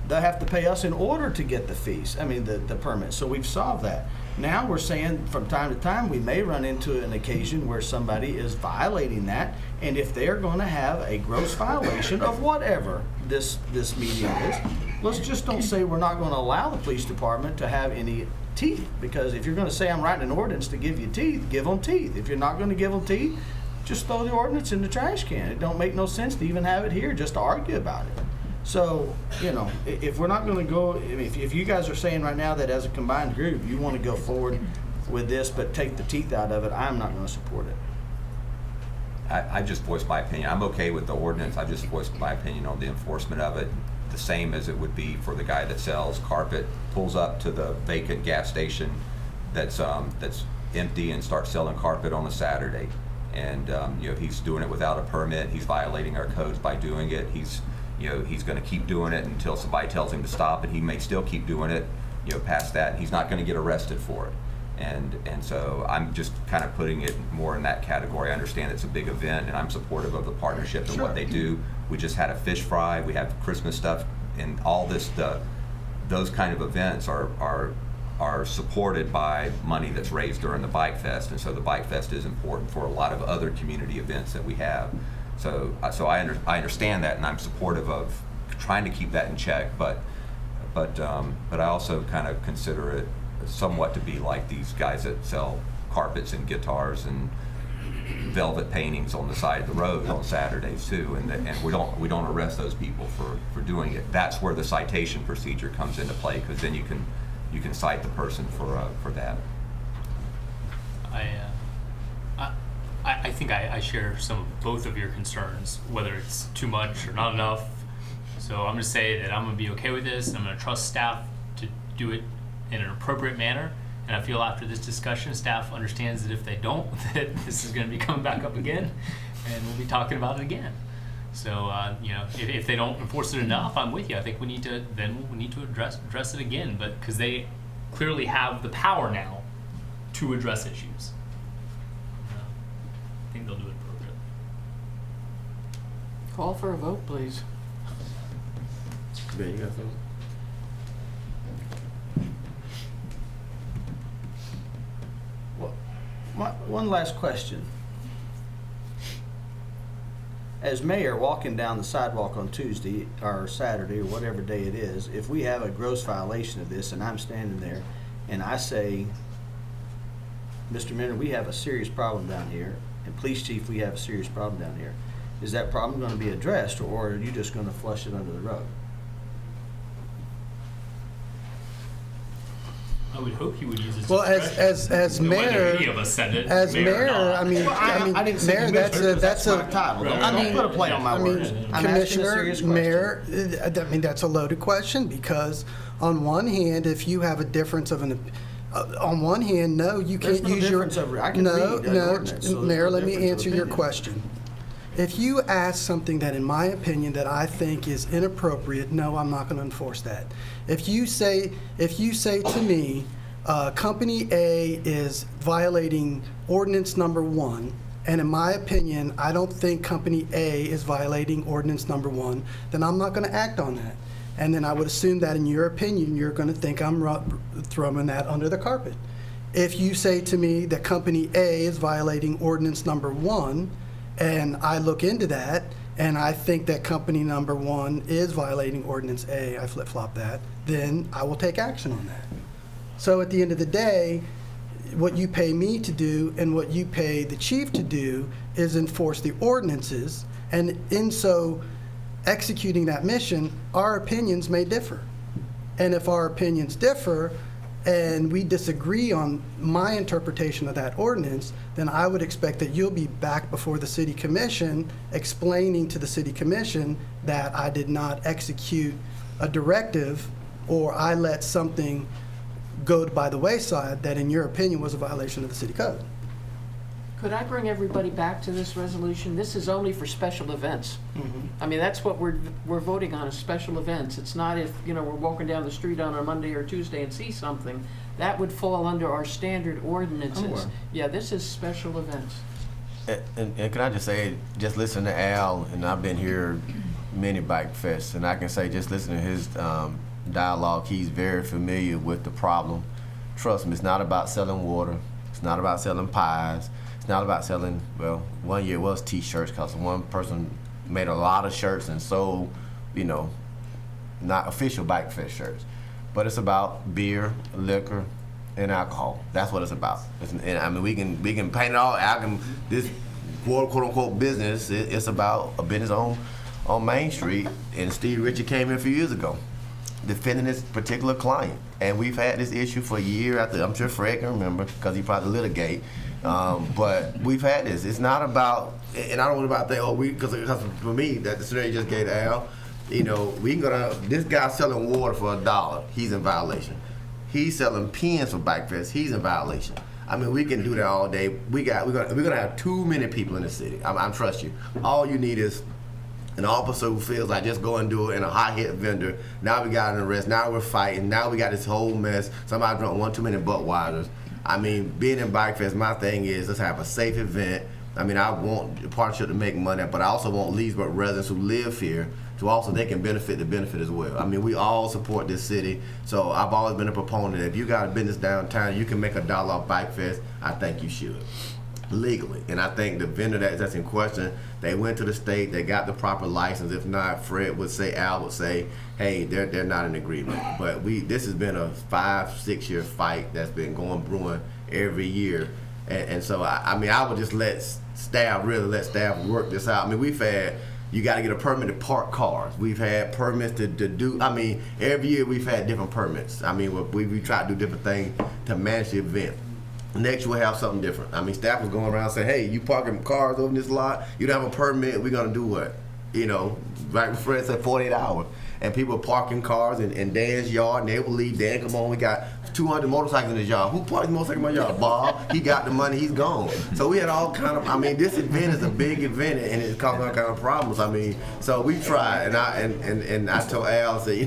they'll have to pay us in order to get the fees, the permits. So we've solved that. Now we're saying from time to time we may run into an occasion where somebody is violating that, and if they're going to have a gross violation of whatever this medium is, let's just don't say we're not going to allow the police department to have any teeth, because if you're going to say I'm writing an ordinance to give you teeth, give them teeth. If you're not going to give them teeth, just throw the ordinance in the trash can. It don't make no sense to even have it here just to argue about it. So, if we're not going to go, if you guys are saying right now that as a combined group you want to go forward with this, but take the teeth out of it, I'm not gonna support it. I just voiced my opinion. I'm okay with the ordinance. I just voiced my opinion on the enforcement of it. The same as it would be for the guy that sells carpet, pulls up to the vacant gas station that's empty and starts selling carpet on a Saturday. And he's doing it without a permit. He's violating our codes by doing it. He's going to keep doing it until somebody tells him to stop, and he may still keep doing it. Past that, he's not going to get arrested for it. And so I'm just kind of putting it more in that category. I understand it's a big event, and I'm supportive of the partnership and what they do. We just had a fish fry. We have Christmas stuff, and all this. Those kind of events are supported by money that's raised during the Bike Fest, and so the Bike Fest is important for a lot of other community events that we have. So I understand that, and I'm supportive of trying to keep that in check. But I also kind of consider it somewhat to be like these guys that sell carpets and guitars and velvet paintings on the side of the road on Saturdays too, and we don't arrest those people for doing it. That's where the citation procedure comes into play, because then you can cite the person for that. I think I share both of your concerns, whether it's too much or not enough. So I'm going to say that I'm going to be okay with this. I'm going to trust staff to do it in an appropriate manner. And I feel after this discussion, staff understands that if they don't, that this is going to be coming back up again, and we'll be talking about it again. So if they don't enforce it enough, I'm with you. I think we need to address it again, but because they clearly have the power now to address issues. I think they'll do it appropriately. Call for a vote, please. Ben, you got something? One last question. As mayor, walking down the sidewalk on Tuesday or Saturday or whatever day it is, if we have a gross violation of this and I'm standing there and I say, Mr. Minner, we have a serious problem down here, and Police Chief, we have a serious problem down here, is that problem going to be addressed, or are you just going to flush it under the rug? I would hope he would use his Well, discretion. as Whether mayor, any of us said it, as mayor, or not. I mean, I didn't say mayor, commissioner, that's my a, title. Right. Don't put a play on my I words. mean, I'm asking a Commissioner, serious question. Mayor, I mean, that's a loaded question, because on one hand, if you have a difference of on one hand, no, you There's can't no use your. difference of- I can No, read an no, ordinance, so there's Mayor, no let me difference of answer your opinion. question. If you ask something that, in my opinion, that I think is inappropriate, no, I'm not going to enforce that. If you say to me, Company A is violating ordinance number 1, and in my opinion, I don't think Company A is violating ordinance number 1, then I'm not going to act on that. And then I would assume that in your opinion, you're going to think I'm throwing that under the carpet. If you say to me that Company A is violating ordinance number 1, and I look into that, and I think that company number 1 is violating ordinance A, I flip-flop that, then I will take action on that. So at the end of the day, what you pay me to do and what you pay the chief to do is enforce the ordinances, and in so executing that mission, our opinions may differ. And if our opinions differ and we disagree on my interpretation of that ordinance, then I would expect that you'll be back before the city commission explaining to the city commission that I did not execute a directive, or I let something go by the wayside that in your opinion was a violation of the city code. Could I bring everybody back to this resolution? This is only for special events. I mean, that's what we're voting on, is special events. It's not if, we're walking down the street on a Monday or Tuesday and see something. That would fall under our standard ordinances. Yeah, this is special events. And can I just say, just listen to Al, and I've been here many bike fests, and I can say, just listen to his dialogue, he's very familiar with the problem. Trust me, it's not about selling water. It's not about selling pies. It's not about selling, well, one year it was T-shirts, because one person made a lot of shirts and sold, not official Bike Fest shirts. But it's about beer, liquor, and alcohol. That's what it's about. And I mean, we can paint it all. This quote unquote business, it's about a business on Main Street. And Steve Ritchie came in a few years ago, defending this particular client. And we've had this issue for a year. I'm sure Fred can remember because he probably litigate. But we've had this. It's not about, and I don't want about that. Because for me, that the scenario you just gave to Al, you know, we can go down. This guy's selling water for $1. He's in violation. He's selling pens for Bike Fest. He's in violation. I mean, we can do that all day. We're gonna have too many people in the city. I trust you. All you need is an officer who feels like just go and do it, and a hot-hit vendor. Now we got an arrest. Now we're fighting. Now we got this whole mess. Somebody drunk one too many Budweisers. I mean, being in Bike Fest, my thing is let's have a safe event. I mean, I want the partnership to make money, but I also want Leesburg residents who live here to also, they can benefit as well. I mean, we all support this city, so I've always been a proponent that if you got a business downtown, you can make $1 off Bike Fest, I think you should, legally. And I think the vendor that's in question, they went to the state, they got the proper license. If not, Fred would say, Al would say, hey, they're not in agreement. But this has been a 5-6 year fight that's been brewing every year. And so, I mean, I would just let staff work this out. I mean, you got to get a permit to park cars. We've had permits to do, I mean, every year we've had different permits. I mean, we try to do different things to manage the event. Next, we'll have something different. I mean, staff was going around saying, hey, you parking cars over this lot, you don't have a permit, we're going to do what? You know, like Fred said, 48 hours. And people parking cars in Dan's yard, and they will leave. Dan, come on, we got 200 motorcycles in his yard. Who parked the motorcycle in my yard? Bob. He got the money, he's gone. So we had all kind of, I mean, this event is a big event, and it's causing all kind of problems. I mean, so we tried, and I told Al, I said,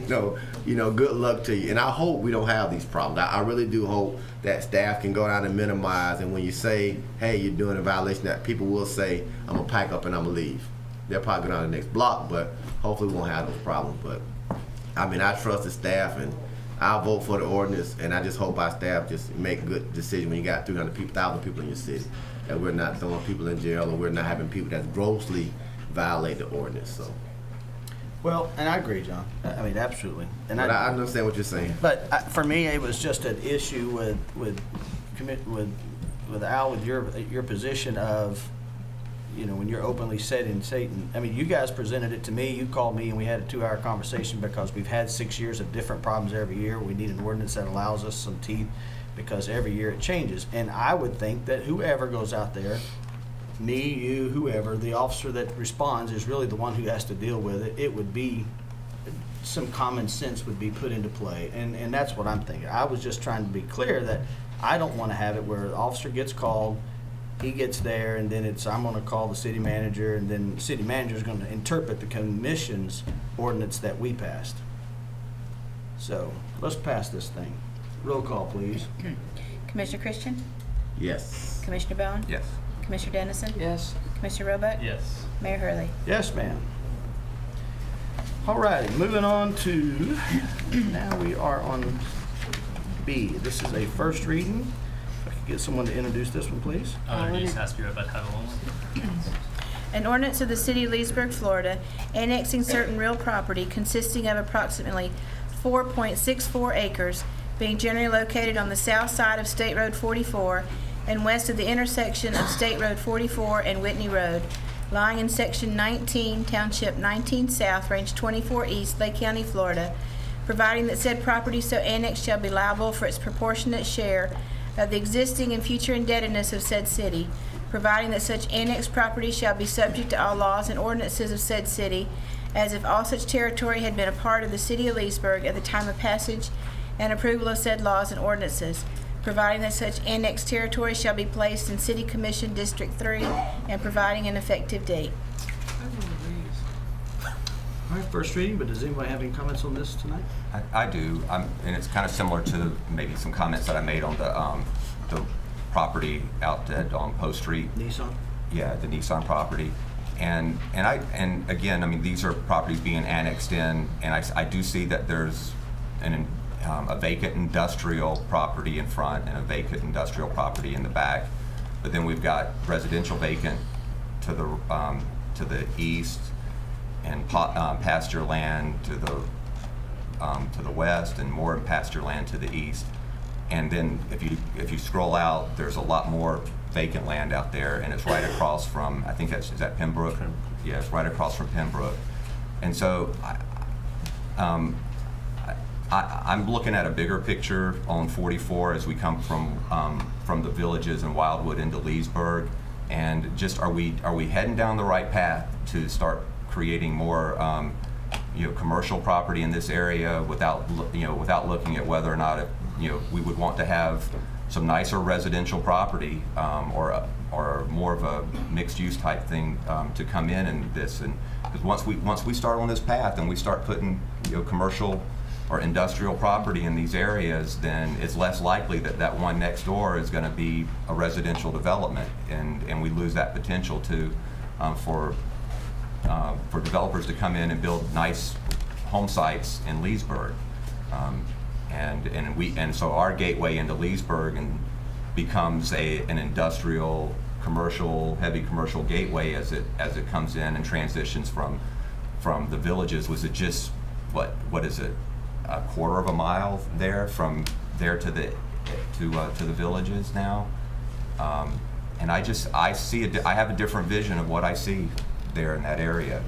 you know, good luck to you. And I hope we don't have these problems. I really do hope that staff can go down and minimize, and when you say, hey, you're doing a violation, that people will say, I'm gonna pack up and I'm gonna leave. They'll probably go down the next block, but hopefully we won't have those problems. But I mean, I trust the staff, and I'll vote for the ordinance, and I just hope our staff just make a good decision when you got 300,000 people in your city, that we're not throwing people in jail, or we're not having people that grossly violate the ordinance. So. Well, and I agree, John. I mean, absolutely. And I understand what you're saying. But for me, it was just an issue with Al, with your position of, you know, when you're openly setting Satan. I mean, you guys presented it to me. You called me, and we had a 2-hour conversation because we've had 6 years of different problems every year. We need an ordinance that allows us some teeth because every year it changes. And I would think that whoever goes out there, me, you, whoever, the officer that responds is really the one who has to deal with it. It would be some common sense would be put into play, and that's what I'm thinking. I was just trying to be clear that I don't want to have it where the officer gets called, he gets there, and then I'm going to call the city manager, and then the city manager is going to interpret the commission's ordinance that we passed. So let's pass this thing. Roll call, please. Commissioner Christian? Yes. Commissioner Bowen? Yes. Commissioner Dennison? Yes. Commissioner Roebuck? Yes. Mayor Hurley? Yes, ma'am. All righty, moving on to, now we are on B. This is a first reading. If I could get someone to introduce this one, please. Just ask you about title only. An ordinance of the City of Leesburg, Florida, annexing certain real property consisting of approximately 4.64 acres, being generally located on the south side of State Road 44 and west of the intersection of State Road 44 and Whitney Road, lying in Section 19, Township 19 South, Range 24 East, Lake County, Florida, providing that said property so annexed shall be liable for its proportionate share of the existing and future indebtedness of said city, providing that such annexed property shall be subject to all laws and ordinances of said city, as if all such territory had been a part of the City of Leesburg at the time of passage and approval of said laws and ordinances, providing that such annexed territory shall be placed in City Commission District 3, and providing an effective date. All right, first reading, but does anybody have any comments on this tonight? I do, and it's kind of similar to maybe some comments that I made on the property out on Post Street. Nissan? Yeah, the Nissan property. And again, I mean, these are properties being annexed in, and I do see that there's a vacant industrial property in front and a vacant industrial property in the back. But then we've got residential vacant to the east, and pasture land to the west, and more pasture land to the east. And then if you scroll out, there's a lot more vacant land out there, and it's right across from, I think is that Pembroke? I'm looking at a bigger picture on 44 as we come from the villages in Wildwood into Leesburg, and just are we heading down the right path to start creating more commercial property in this area without looking at whether or not we would want to have some nicer residential property or more of a mixed use type thing to come in this, and because once we start on this path and we start putting commercial or industrial property in these areas, then it's less likely that one next door is going to be a residential development, and we lose that potential for developers to come in and build nice home sites in Leesburg, and so our gateway into Leesburg becomes an industrial, heavy commercial gateway as it comes in and transitions from the villages. Was it just what is it, a quarter of a mile there from there to the villages now? And I have a different vision of what I see there in that area,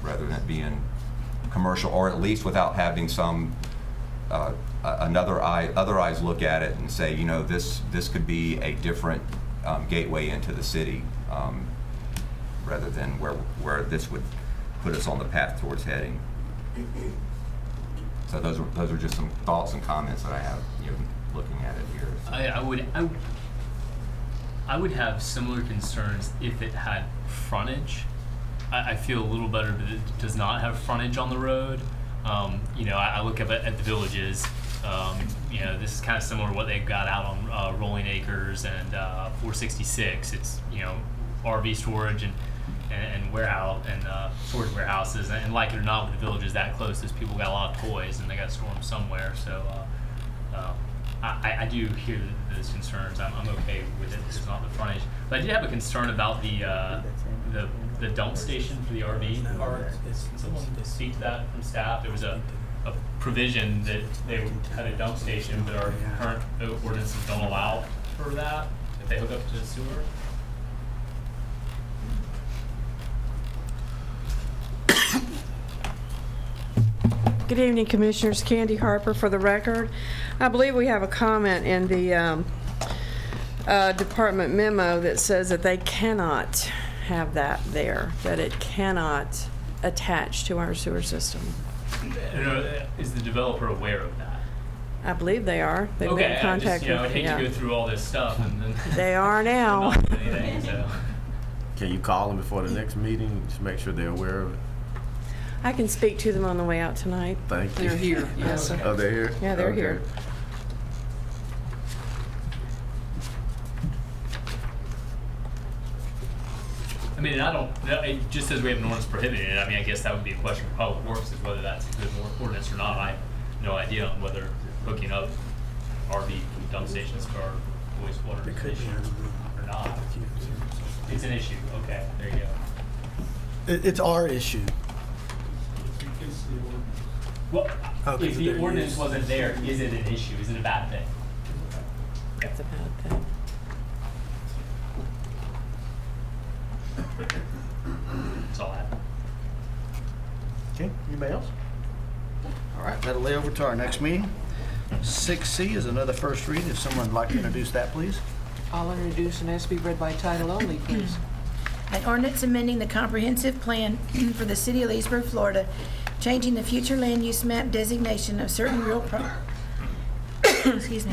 rather than it being commercial, or at least without having some other eyes look at it and say, this could be a different gateway into the city, rather than where this would put us on the path towards heading. So those are just some thoughts and comments that I have, looking at it here. I would have similar concerns if it had frontage. I feel a little better that it does not have frontage on the road. I look up at the villages. This is kind of similar to what they've got out on Rolling Acres and 466. It's RV storage and warehouse and storage warehouses, and like it or not, with the villages that close, those people got a lot of toys and they got to store them somewhere. So I do hear those concerns. I'm okay with it. This is not the frontage, but I did have a concern about the dump station for the RV park. Can someone speak to that from staff? There was a provision that they had a dump station, but our current ordinances don't allow for that if they hook up to the sewer. Good evening, Commissioners. Candy Harper for the record. I believe we have a comment in the department memo that says that they cannot have that there, that it cannot attach to our sewer system. Is the developer aware of that? I believe they are. They've been in contact with. I'd hate to go through all this stuff and then They are now. not do anything, so. Can you call them before the next meeting, just make sure they're aware of it? I can speak to them on the way out tonight. Thank you. They're here. Yes, sir. Oh, they're here? Yeah, they're Okay. here. I mean, it just says we have an ordinance prohibiting it. I mean, I guess that would be a question for Public Works, is whether that's a good ordinance or not. I have no idea on whether hooking up RV dump stations to our wastewater is an issue or not. It's an issue. Okay, there you go. It's our issue. Well, Oh, if the ordinance wasn't there, is it an issue? Is it a bad thing? That's a bad thing. That's all I have. Okay, anybody else? All right, that'll lay over to our next meeting. 6C is another first read. If someone would like to introduce that, please. I'll introduce and ask to be read by title only, please. An ordinance amending the comprehensive plan for the city of Leesburg, Florida, changing the future land use map designation of certain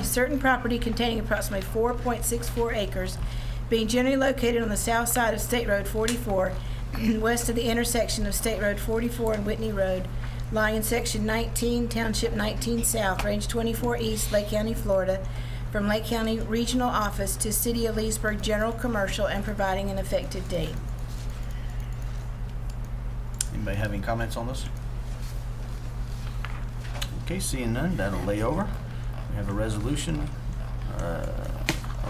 certain property containing approximately 4.64 acres, being generally located on the south side of State Road 44, west of the intersection of State Road 44 and Whitney Road, lying in Section 19, Township 19 South, Range 24 East, Lake County, Florida, from Lake County Regional Office to City of Leesburg General Commercial, and providing an effective date. Anybody have any comments on this? Okay, seeing none, that'll lay over. We have a resolution. Are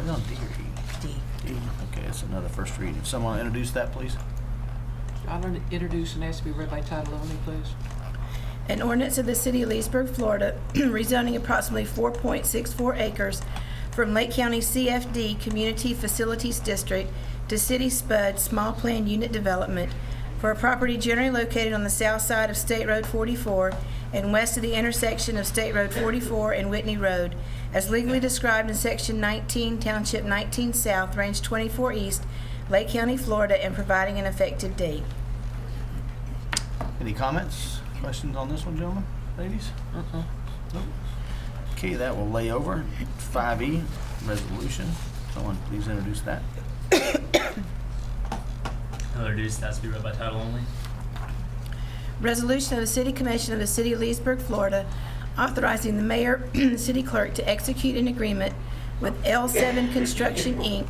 we on D or E? D. D. Okay, it's another first reading. If someone will introduce that, please. I'll introduce and ask to be read by title only, please. An ordinance of the City of Leesburg, Florida, rezoning approximately 4.64 acres from Lake County CFD Community Facilities District to City Spud Small Plan Unit Development for a property generally located on the south side of State Road 44 and west of the intersection of State Road 44 and Whitney Road, as legally described in Section 19, Township 19 South, Range 24 East, Lake County, Florida, and providing an effective date. Any comments, questions on this one, gentlemen, ladies? Nope. Okay, that will lay over. 5E, resolution. Someone please introduce that. I'll introduce that to be read by title only. Resolution of the City Commission of the City of Leesburg, Florida, authorizing the mayor and the city clerk to execute an agreement with L7 Construction, Inc.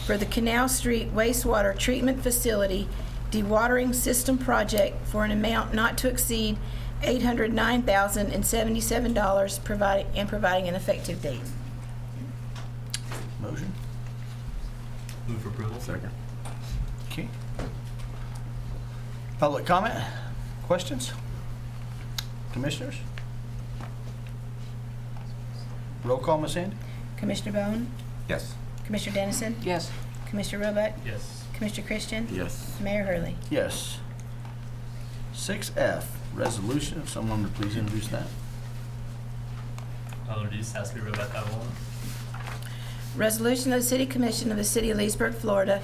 for the Canal Street wastewater treatment facility dewatering system project for an amount not to exceed $809,077, providing an effective date. Motion. Move for approval. Second. Okay. Public comment? Questions? Commissioners? Roll call, Ms. Sandy? Commissioner Bone? Yes. Commissioner Dennison? Yes. Commissioner Roebuck? Yes. Commissioner Christian? Yes. Mayor Hurley. Yes. 6F, resolution. If someone would please introduce that. I'll introduce that to be read by title only. Resolution of the City Commission of the City of Leesburg, Florida,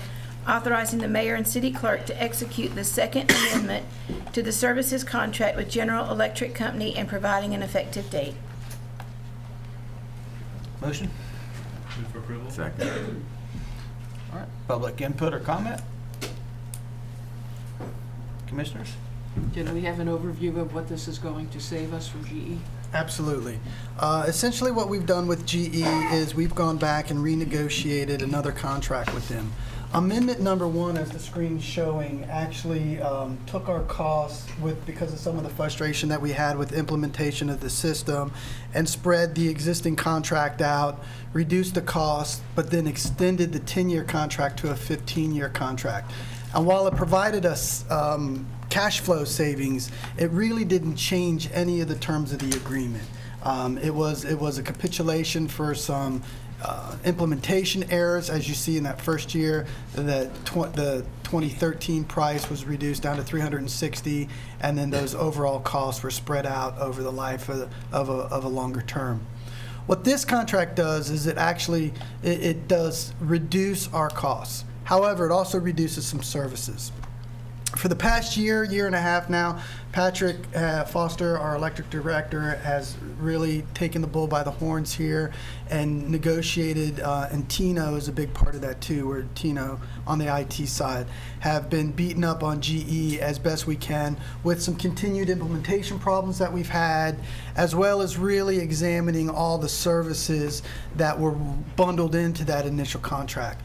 authorizing the mayor and city clerk to execute the second amendment to the services contract with General Electric Company and providing an effective date. Motion? Move for approval. Second. All right. Public input or comment? Commissioners? Can we have an overview of what this is going to save us from GE? Absolutely. Essentially what we've done with GE is we've gone back and renegotiated another contract with them. Amendment number 1, as the screen's showing, actually took our costs because of some of the frustration that we had with implementation of the system and spread the existing contract out, reduced the cost, but then extended the 10-year contract to a 15-year contract. And while it provided us cash flow savings, it really didn't change any of the terms of the agreement. It was a capitulation for some implementation errors. As you see in that first year, the 2013 price was reduced down to $360, and then those overall costs were spread out over the life of a longer term. What this contract does is it does reduce our costs. However, it also reduces some services. For the past year and a half now, Patrick Foster, our electric director, has really taken the bull by the horns here and negotiated, and Tino is a big part of that too, where Tino on the IT side have been beaten up on GE as best we can with some continued implementation problems that we've had, as well as really examining all the services that were bundled into that initial contract.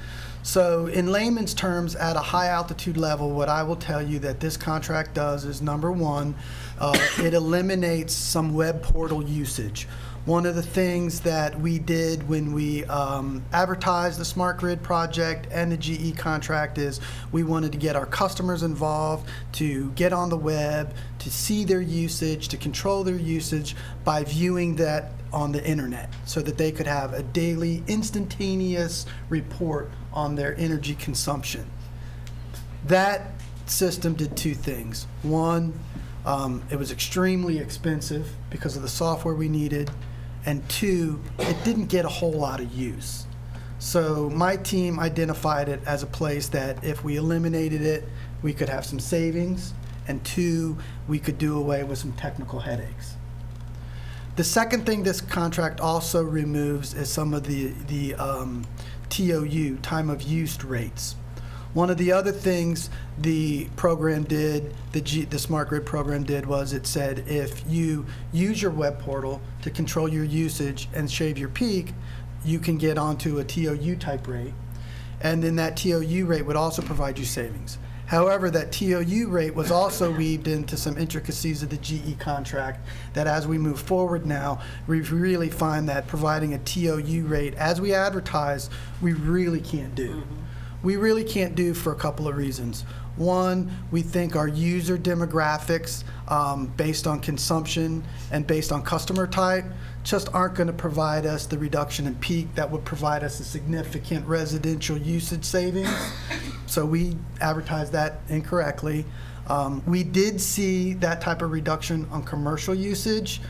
So in layman's terms, at a high altitude level, what I will tell you that this contract does is, number one, it eliminates some web portal usage. One of the things that we did when we advertised the Smart Grid project and the GE contract is we wanted to get our customers involved, to get on the web, to see their usage, to control their usage by viewing that on the internet so that they could have a daily instantaneous report on their energy consumption. That system did two things. One, it was extremely expensive because of the software we needed, and two, it didn't get a whole lot of use. So my team identified it as a place that if we eliminated it, we could have some savings, and two, we could do away with some technical headaches. The second thing this contract also removes is some of the TOU, time of use rates. One of the other things the program did, the Smart Grid program did, was it said if you use your web portal to control your usage and shave your peak, you can get onto a TOU type rate, and then that TOU rate would also provide you savings. However, that TOU rate was also weaved into some intricacies of the GE contract that as we move forward now, we really find that providing a TOU rate, as we advertise, we really can't do. We really can't do for a couple of reasons. One, we think our user demographics, based on consumption and based on customer type, just aren't going to provide us the reduction in peak that would provide us a significant residential usage savings. So we advertised that incorrectly. We did see that type of reduction on commercial usage.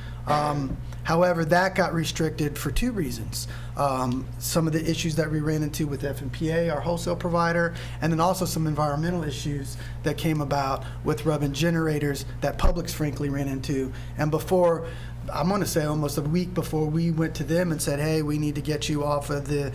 However, that got restricted for two reasons. Some of the issues that we ran into with FMPA, our wholesale provider, and then also some environmental issues that came about with rubbing generators that Publix frankly ran into. And before, I'm going to say almost a week before we went to them and said, hey, we need to get you off of the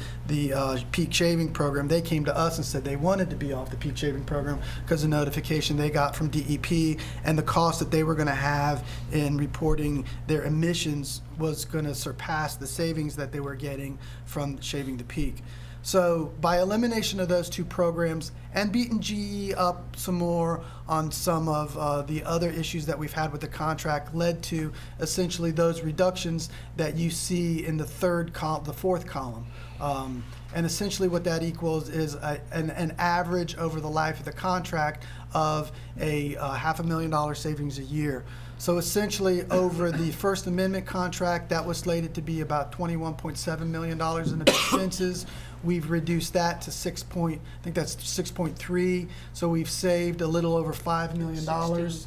peak shaving program, they came to us and said they wanted to be off the peak shaving program because the notification they got from DEP and the cost that they were going to have in reporting their emissions was going to surpass the savings that they were getting from shaving the peak. So by elimination of those two programs and beating GE up some more on some of the other issues that we've had with the contract led to essentially those reductions that you see in the fourth column. And essentially what that equals is an average over the life of the contract of a $500,000 savings a year. So essentially over the First Amendment contract, that was slated to be about $21.7 million in expenses. We've reduced that to I think that's 6.3. So we've saved a little over $5 million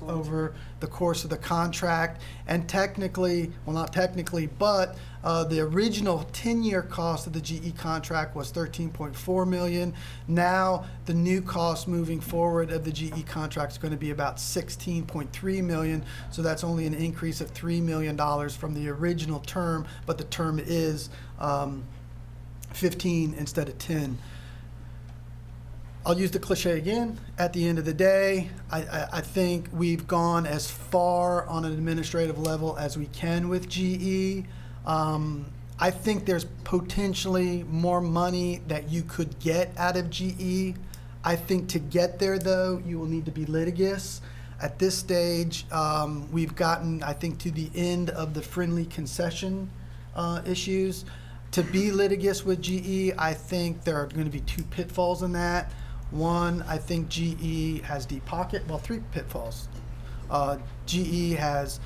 over the course of the contract. And technically, well, not technically, but the original 10-year cost of the GE contract was $13.4 million. Now the new cost moving forward of the GE contract is going to be about $16.3 million. So that's only an increase of $3 million from the original term, but the term is 15 instead of 10. I'll use the cliche again. At the end of the day, I think we've gone as far on an administrative level as we can with GE. I think there's potentially more money that you could get out of GE. I think to get there, though, you will need to be litigious. At this stage, we've gotten, I think, to the end of the friendly concession issues. To be litigious with GE, I think there are going to be two pitfalls in that. One, I think GE has deep pocket. Well, three pitfalls. GE has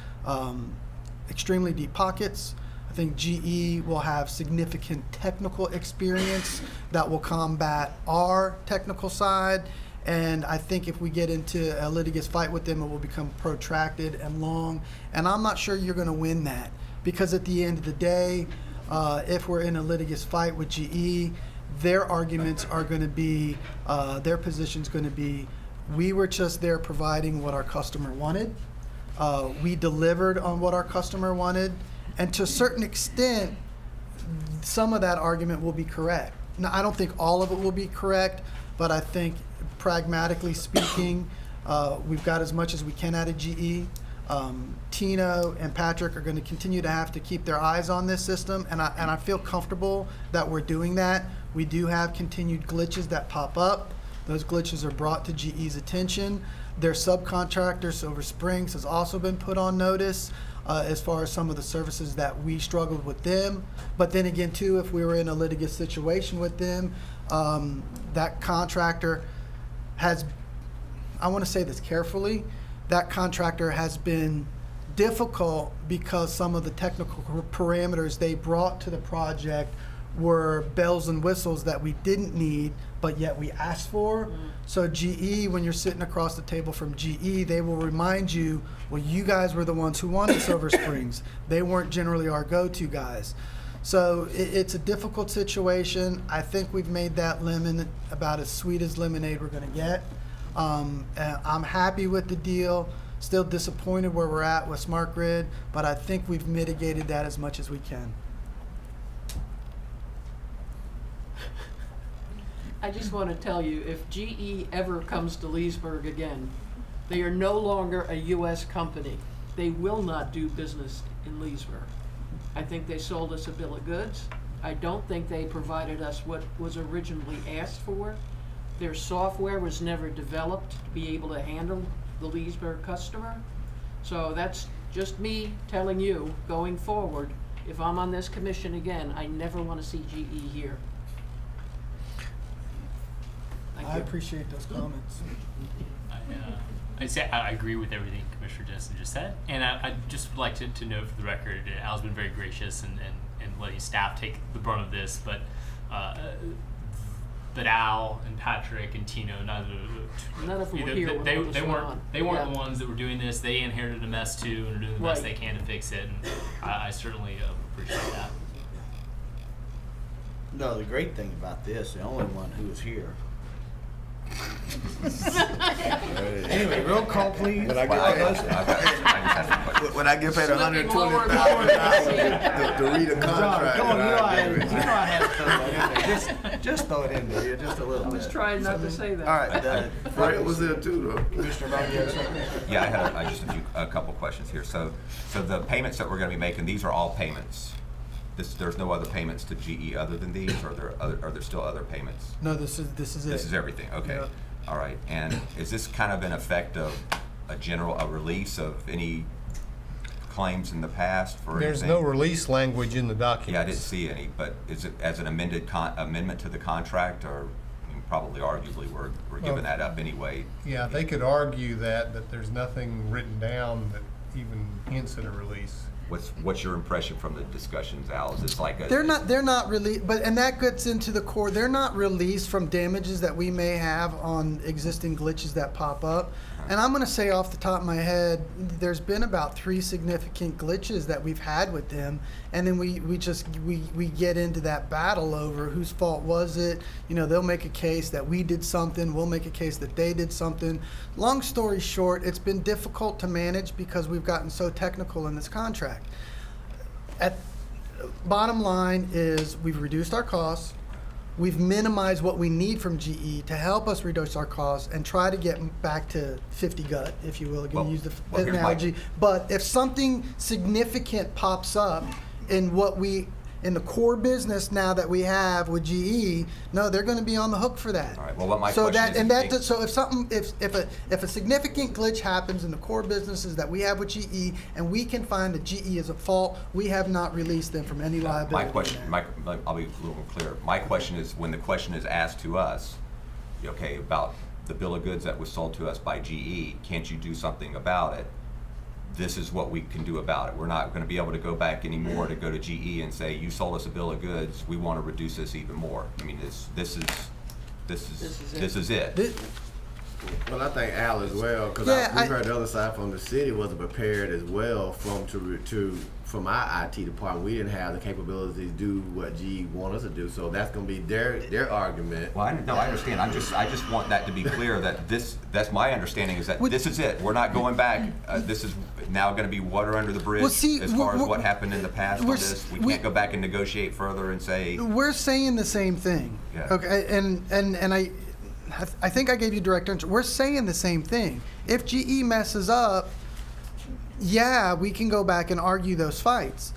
extremely deep pockets. I think GE will have significant technical experience that will combat our technical side. And I think if we get into a litigious fight with them, it will become protracted and long. And I'm not sure you're going to win that because at the end of the day, if we're in a litigious fight with GE, their arguments are going to be, their position's going to be, we were just there providing what our customer wanted. We delivered on what our customer wanted. And to a certain extent, some of that argument will be correct. Now, I don't think all of it will be correct, but I think pragmatically speaking, we've got as much as we can out of GE. Tino and Patrick are going to continue to have to keep their eyes on this system, and I feel comfortable that we're doing that. We do have continued glitches that pop up. Those glitches are brought to GE's attention. Their subcontractor, Silver Springs, has also been put on notice as far as some of the services that we struggled with them. But then again, too, if we were in a litigious situation with them, that contractor has, I want to say this carefully, that contractor has been difficult because some of the technical parameters they brought to the project were bells and whistles that we didn't need, but yet we asked for. So GE, when you're sitting across the table from GE, they will remind you, well, you guys were the ones who wanted Silver Springs. They weren't generally our go-to guys. So it's a difficult situation. I think we've made that lemon about as sweet as lemonade we're going to get. I'm happy with the deal. Still disappointed where we're at with Smart Grid, but I think we've mitigated that as much as we can. I just want to tell you, if GE ever comes to Leesburg again, they are no longer a U.S. company. They will not do business in Leesburg. I think they sold us a bill of goods. I don't think they provided us what was originally asked for. Their software was never developed to be able to handle the Leesburg customer. So that's just me telling you, going forward, if I'm on this commission again, I never want to see GE here. I appreciate those comments. I'd say I agree with everything Commissioner Jensen just said. And I just would like to note for the record, Al's been very gracious and letting staff take the brunt of this, but Al and Patrick and Tino, none of them were here. They weren't the ones that were doing this. They inherited a mess too and are doing the best they can to fix it. And I certainly appreciate that. No, the great thing about this, the only one who was here. Anyway, roll call, please. When I get paid $120,000 to read a contract. Come on, you know I had to throw that in there. Just throw it in there, just a little bit. I was trying not to say that. All right, Fred was there too, though. Commissioner Valdez. Yeah, I just a couple questions here. So the payments that we're going to be making, these are all payments. There's no other payments to GE other than these, or are there still other payments? No, this is it. This is everything. Okay. Yeah. All right. And is this kind of an effect of a release of any claims in the past for There's anything? no release language in the document. Yeah, I didn't see any, but is it as an amendment to the contract, or probably arguably we're giving that up anyway? Yeah, they could argue that there's nothing written down that even hints at a release. What's your impression from the discussions, Al? Is this like a... They're not really, and that gets into the core. They're not released from damages that we may have on existing glitches that pop up. And I'm going to say off the top of my head, there's been about 3 significant glitches that we've had with them, and then we get into that battle over whose fault was it. You know, they'll make a case that we did something, we'll make a case that they did something. Long story short, it's been difficult to manage because we've gotten so technical in this contract. Bottom line is we've reduced our costs. We've minimized what we need from GE to help us reduce our costs and try to get back to 50 gut, if you will, again, use the analogy. But if something significant pops up in in the core business now that we have with GE, no, they're going to be on the hook for that. All right. Well, what my so question is... So if a significant glitch happens in the core businesses that we have with GE, and we can find that GE is at fault, we have not released them from any liability. My question, I'll be a little more clear. My question is, when the question is asked to us, okay, about the bill of goods that was sold to us by GE, can't you do something about it? This is what we can do about it. We're not going to be able to go back anymore to go to GE and say, you sold us a bill of goods, we want to reduce this even more. I mean, this is it. Well, I think Al as well, because we heard the other side from the city wasn't prepared as well from our IT department. We didn't have the capabilities to do what GE want us to do, so that's going to be their argument. Well, I understand. I just want that to be clear that that's my understanding is that this is it. We're not going back. This is now going to be water under the bridge as far as what happened in the past on this. We can't go back and negotiate further and say. We're saying the same thing. Yeah. Okay, and I think I gave you direct answer. We're saying the same thing. If GE messes up, yeah, we can go back and argue those fights.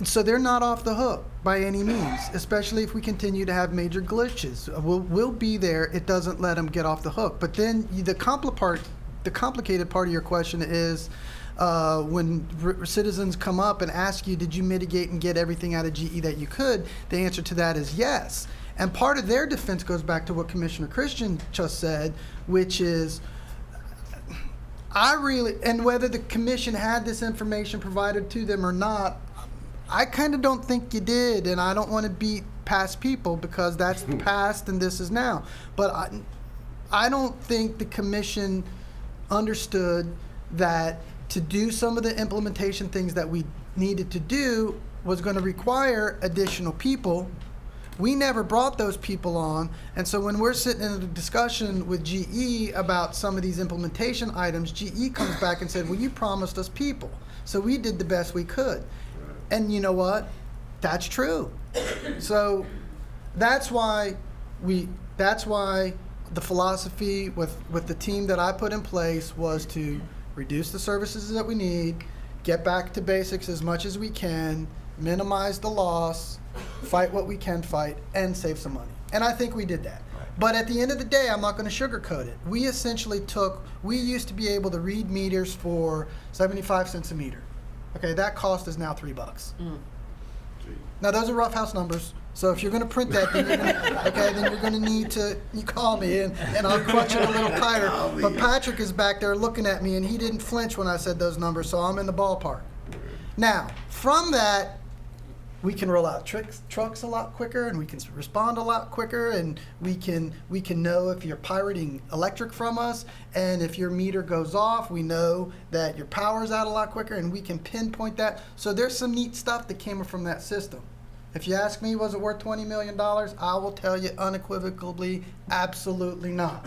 So they're not off the hook by any means, especially if we continue to have major glitches. We'll be there. It doesn't let them get off the hook. But then the complicated part of your question is when citizens come up and ask you, did you mitigate and get everything out of GE that you could? The answer to that is yes. And part of their defense goes back to what Commissioner Christian just said, which is, and whether the commission had this information provided to them or not, I kind of don't think you did, and I don't want to beat past people because that's the past and this is now. But I don't think the commission understood that to do some of the implementation things that we needed to do was going to require additional people. We never brought those people on, and so when we're sitting in a discussion with GE about some of these implementation items, GE comes back and said, well, you promised us people, so we did the best we could. And you know what? That's true. So that's why the philosophy with the team that I put in place was to reduce the services that we need, get back to basics as much as we can, minimize the loss, fight what we can fight, and save some money. And I think we did that. Right. But at the end of the day, I'm not going to sugarcoat it. We essentially we used to be able to read meters for 75 cents a meter. Okay, that cost is now $3. Now those are rough house numbers. So if you're going to print that, then you're going to need to you call me and I'll crunch it a little tighter. But Patrick is back there looking at me, and he didn't flinch when I said those numbers, so I'm in the ballpark. Now, from that, we can roll out trucks a lot quicker, and we can respond a lot quicker, and we can know if you're pirating electric from us, and if your meter goes off, we know that your power's out a lot quicker, and we can pinpoint that. So there's some neat stuff that came from that system. If you ask me, was it worth $20 million? I will tell you unequivocally, absolutely not.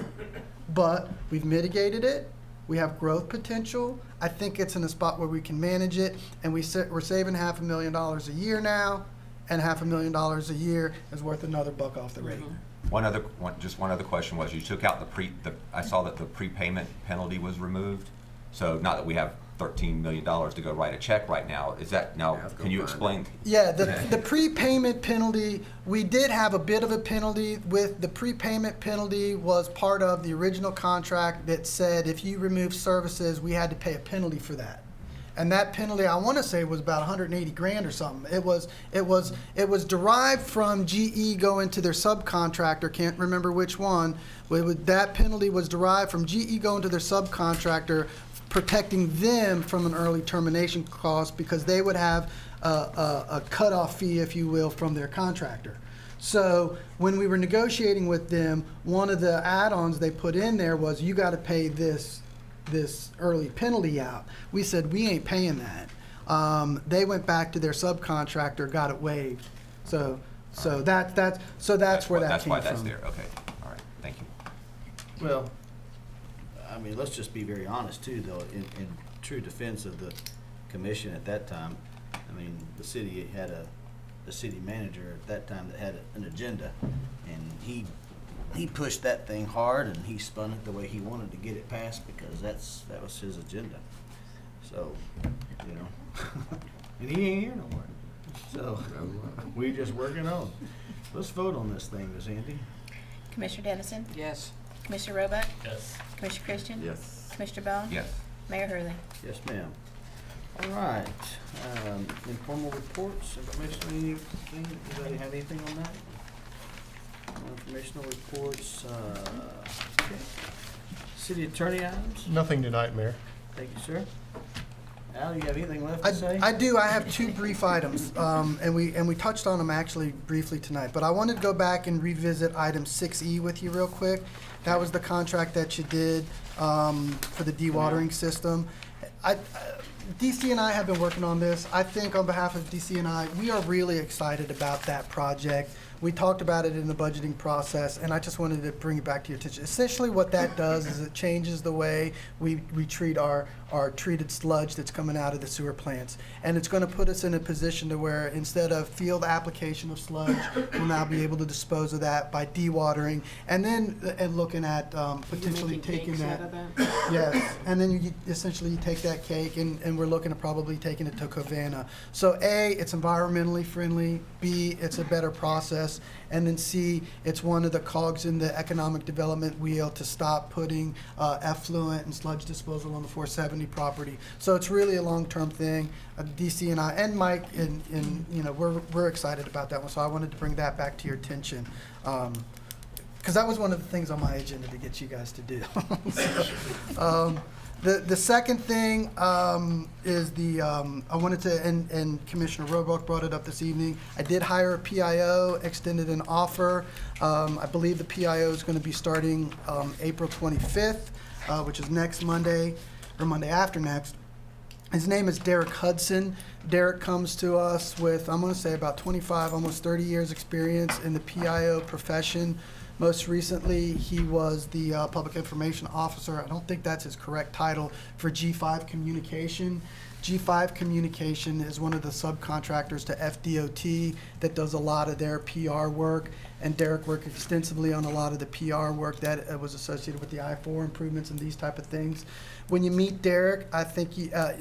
But we've mitigated it. We have growth potential. I think it's in a spot where we can manage it, and we're saving $500,000 a year now, and $500,000 a year is worth another buck off the rate. One other question was, you took out I saw that the prepayment penalty was removed. So not that we have $13 million to go write a check right now. Is that now? Can you explain? Yeah, the prepayment penalty. We did have a bit of a penalty with the prepayment penalty. Was part of the original contract that said if you remove services, we had to pay a penalty for that. And that penalty, I want to say, was about 180 grand or something. It was derived from GE going to their subcontractor. Can't remember which one. That penalty was derived from GE going to their subcontractor, protecting them from an early termination cost because they would have a cutoff fee, if you will, from their contractor. So when we were negotiating with them, one of the add-ons they put in there was you got to pay this early penalty out. We said we ain't paying that. They went back to their subcontractor, got it waived. So that's where that came from. That's why that's there. Okay. All right. Thank you. Well, I mean, let's just be very honest too, though. In true defense of the commission at that time, I mean, the city had a city manager at that time that had an agenda, and he pushed that thing hard, and he spun it the way he wanted to get it passed because that was his agenda. So, you know, and he ain't here no more. So we just working on. Let's vote on this thing, Ms. Andy. Commissioner Dennison? Yes. Commissioner Roebuck? Yes. Commissioner Christian? Yes. Commissioner Bone? Yes. Mayor Hurley? Yes, ma'am. All right. Informal reports, informational, anything? Anybody have anything on that? Informational reports. Okay. City attorney items? Nothing tonight, Mayor. Thank you, sir. Al, you have anything left to say? I do. I have two brief items, and we touched on them actually briefly tonight. But I wanted to go back and revisit item 6E with you real quick. That was the contract that you did for the dewatering system. DC and I have been working on this. I think on behalf of DC and I, we are really excited about that project. We talked about it in the budgeting process, and I just wanted to bring it back to your attention. Essentially what that does is it changes the way we treat our treated sludge that's coming out of the sewer plants. And it's going to put us in a position to where instead of field application of sludge, we'll now be able to dispose of that by dewatering and then looking at potentially taking that. Yes, and then you essentially take that cake and we're looking at probably taking it to Covana. So A, it's environmentally friendly. B, it's a better process. And then C, it's one of the cogs in the economic development wheel to stop putting effluent and sludge disposal on the 470 property. So it's really a long-term thing. DC and I and Mike and you know we're excited about that one. So I wanted to bring that back to your attention. Because that was one of the things on my agenda to get you guys to do. The second thing is I wanted to, and Commissioner Roebuck brought it up this evening, I did hire a PIO, extended an offer. I believe the PIO is going to be starting April 25th, which is next Monday, or Monday after next. His name is Derek Hudson. Derek comes to us with, I'm going to say, about 25, almost 30 years experience in the PIO profession. Most recently, he was the Public Information Officer. I don't think that's his correct title, for G5 Communication. G5 Communication is one of the subcontractors to FDOT that does a lot of their PR work, and Derek worked extensively on a lot of the PR work that was associated with the I-4 improvements and these type of things. When you meet Derek, I think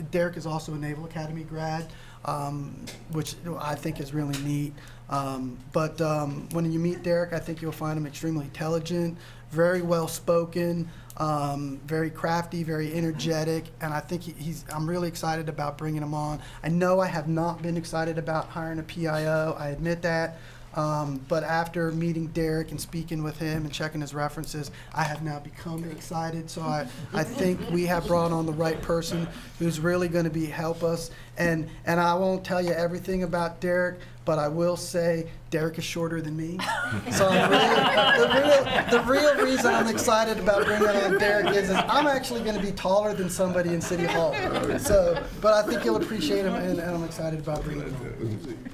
Derek is also a Naval Academy grad, which I think is really neat. But when you meet Derek, I think you'll find him extremely intelligent, very well spoken, very crafty, very energetic, and I think I'm really excited about bringing him on. I know I have not been excited about hiring a PIO. I admit that. But after meeting Derek and speaking with him and checking his references, I have now become excited. So I think we have brought on the right person who's really going to help us. And I won't tell you everything about Derek, but I will say Derek is shorter than me. So the real reason I'm excited about bringing on Derek is I'm actually going to be taller than somebody in City Hall. So, but I think you'll appreciate him, and I'm excited about bringing him on.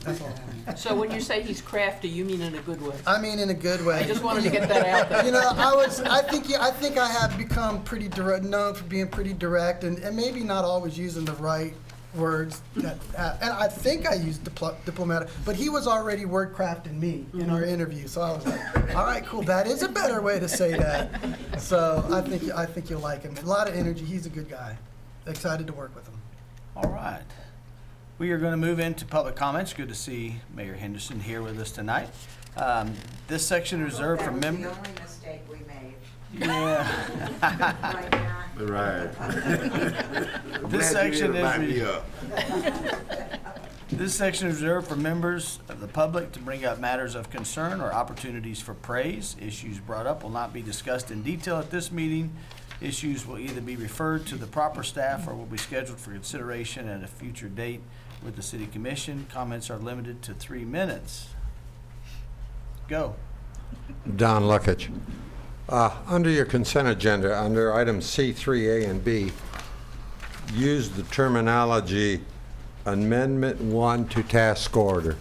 That's all I have. So when you say he's crafty, you mean in a good way? I mean in a good way. I just wanted to get that out there. You know, I think I have become pretty direct, known for being pretty direct, and maybe not always using the right words. And I think I used diplomatic, but he was already word crafting me in our interview, so I was like, all right, cool, that is a better way to say that. So I think you'll like him. A lot of energy. He's a good guy. Excited to work with him. All right. We are going to move into public comments. Good to see Mayor Henderson here with us tonight. This section is reserved for members. That was the only mistake we made. Yeah. Right now. Right. This section is reserved for members of the public to bring up matters of concern or opportunities for praise. Issues brought up will not be discussed in detail at this meeting. Issues will either be referred to the proper staff or will be scheduled for consideration at a future date with the City Commission. Comments are limited to 3 minutes. Go. Don Luckich. Under your consent agenda, under items C3, A, and B, use the terminology Amendment 1 to Task Order.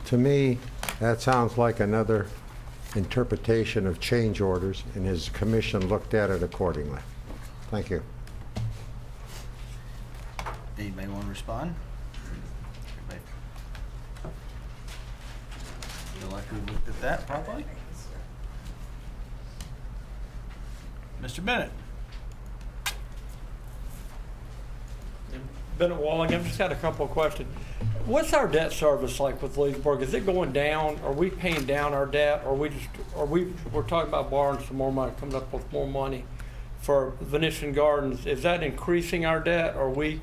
To me, that sounds like another interpretation of change orders, and his commission looked at it accordingly. Thank you. Anybody want to respond? Everybody feel like we looked at that properly? Mr. Bennett. Bennett Walling, I've just got a couple of questions. What's our debt service like with Leesburg? Is it going down? Are we paying down our debt? Or we're talking about borrowing some more money, coming up with more money for Venetian Gardens? Is that increasing our debt? Or we,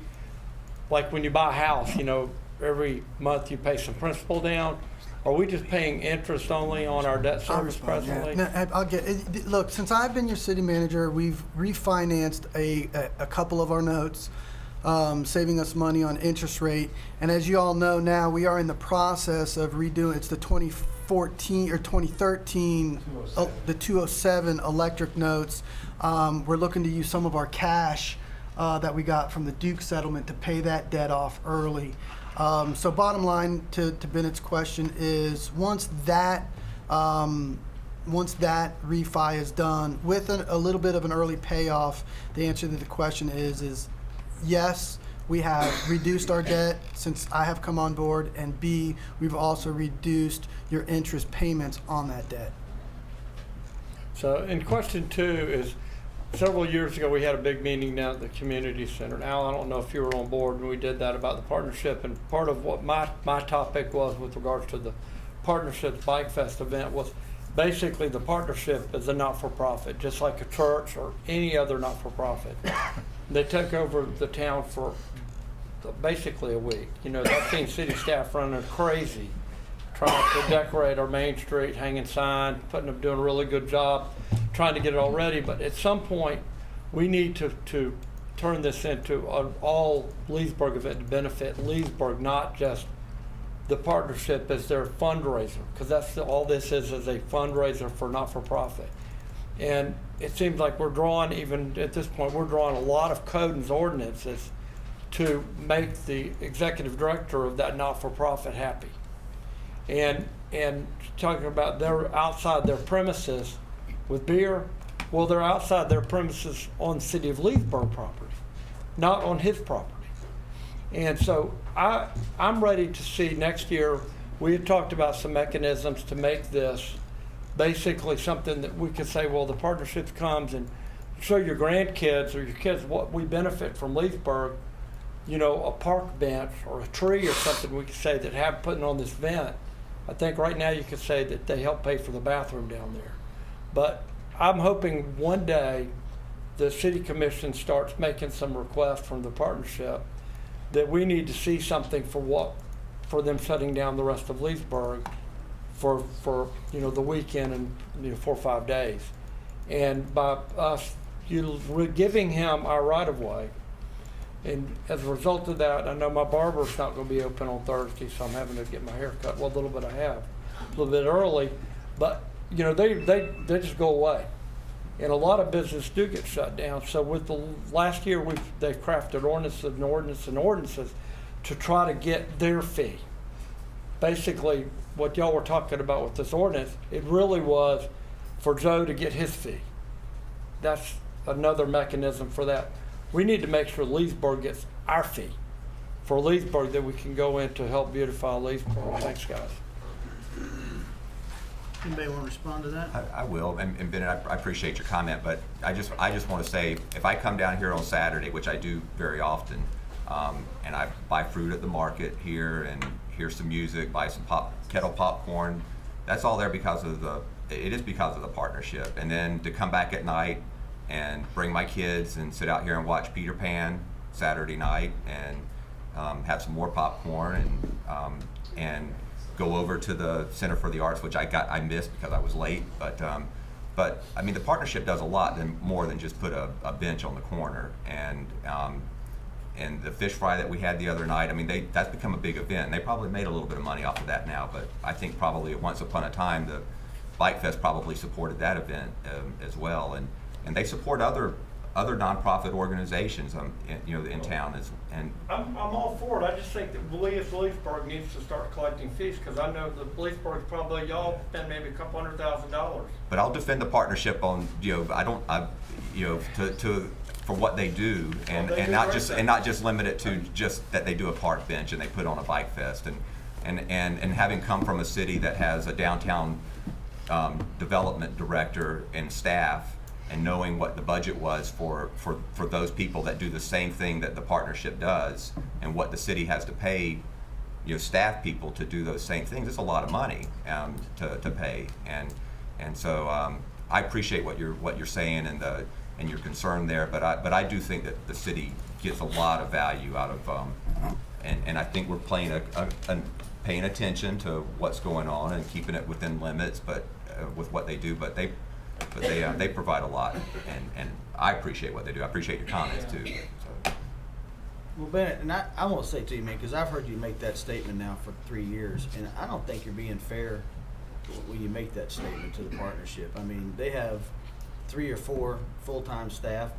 like when you buy a house, you know, every month you pay some principal down? Are we just paying interest only on our debt service presently? Yeah. No, I'll get it. Look, since I've been your city manager, we've refinanced a couple of our notes, saving us money on interest rate. And as you all know now, we are in the process of redoing, it's the 2014 or 2013, the 207 electric notes. We're looking to use some of our cash that we got from the Duke settlement to pay that debt off early. So bottom line to Bennett's question is once that refi is done with a little bit of an early payoff, the answer to the question is yes, we have reduced our debt since I have come on board, and B, we've also reduced your interest payments on that debt. So, and question 2 is, several years ago we had a big meeting down at the community center. Now, I don't know if you were on board when we did that about the partnership, and part of what my topic was with regards to the Partnerships Bike Fest event was basically the partnership is a not-for-profit, just like a church or any other not-for-profit. They took over the town for basically a week. You know, I've seen city staff running crazy, trying to decorate our main street, hanging signs, doing a really good job, trying to get it all ready. But at some point, we need to turn this into an all Leesburg event to benefit Leesburg, not just the partnership as their fundraiser, because that's all this is a fundraiser for not-for-profit. And it seems like we're drawing, even at this point, we're drawing a lot of code and ordinances to make the executive director of that not-for-profit happy. And talking about they're outside their premises with beer, well, they're outside their premises on the city of Leesburg property, not on his property. And so I'm ready to see next year, we had talked about some mechanisms to make this basically something that we could say, well, the partnership comes and show your grandkids or your kids what we benefit from Leesburg, you know, a park bench or a tree or something we could say that have putting on this event. I think right now you could say that they help pay for the bathroom down there. But I'm hoping one day the city commission starts making some requests from the partnership that we need to see something for them shutting down the rest of Leesburg for the weekend and 4 or 5 days. And by us giving him our right of way, and as a result of that, I know my barber's not going to be open on Thursday, so I'm having to get my hair cut. Well, a little bit I have, a little bit early, but they just go away, and a lot of business do get shut down. So with the last year, they've crafted ordinances to try to get their fee. Basically, what y'all were talking about with this ordinance, it really was for Joe to get his fee. That's another mechanism for that. We need to make sure Leesburg gets our fee for Leesburg that we can go in to help beautify Leesburg. Thanks, guys. Anybody want to respond to that? I will, and Bennett, I appreciate your comment, but I just want to say, if I come down here on Saturday, which I do very often, and I buy fruit at the market here and hear some music, buy some kettle popcorn, that's all there because of the partnership. And then to come back at night and bring my kids and sit out here and watch Peter Pan Saturday night and have some more popcorn and go over to the Center for the Arts, which I missed because I was late. But I mean, the partnership does a lot more than just put a bench on the corner. And the fish fry that we had the other night, I mean, that's become a big event. And they probably made a little bit of money off of that now, but I think probably once upon a time, the Bike Fest probably supported that event as well. And they support other nonprofit organizations, in town. I'm all for it. I just think that Leesburg needs to start collecting fees, because I know that Leesburg probably y'all spend maybe a couple $100,000. But I'll defend the partnership on for what they do, and not just limit it to just that they do a park bench and they put on a bike fest, and having come from a city that has a downtown development director and staff, and knowing what the budget was for those people that do the same thing that the partnership does, and what the city has to pay staff people to do those same things, it's a lot of money to pay, and so I appreciate what you're saying and your concern there, but I do think that the city gets a lot of value out of and I think we're paying attention to what's going on and keeping it within limits, but with what they do, but they provide a lot, and I appreciate what they do. I appreciate your comments too. So. Well, Bennett, and I want to say to you, man, because I've heard you make that statement now for 3 years, and I don't think you're being fair when you make that statement to the partnership. I mean, they have 3 or 4 full-time staff,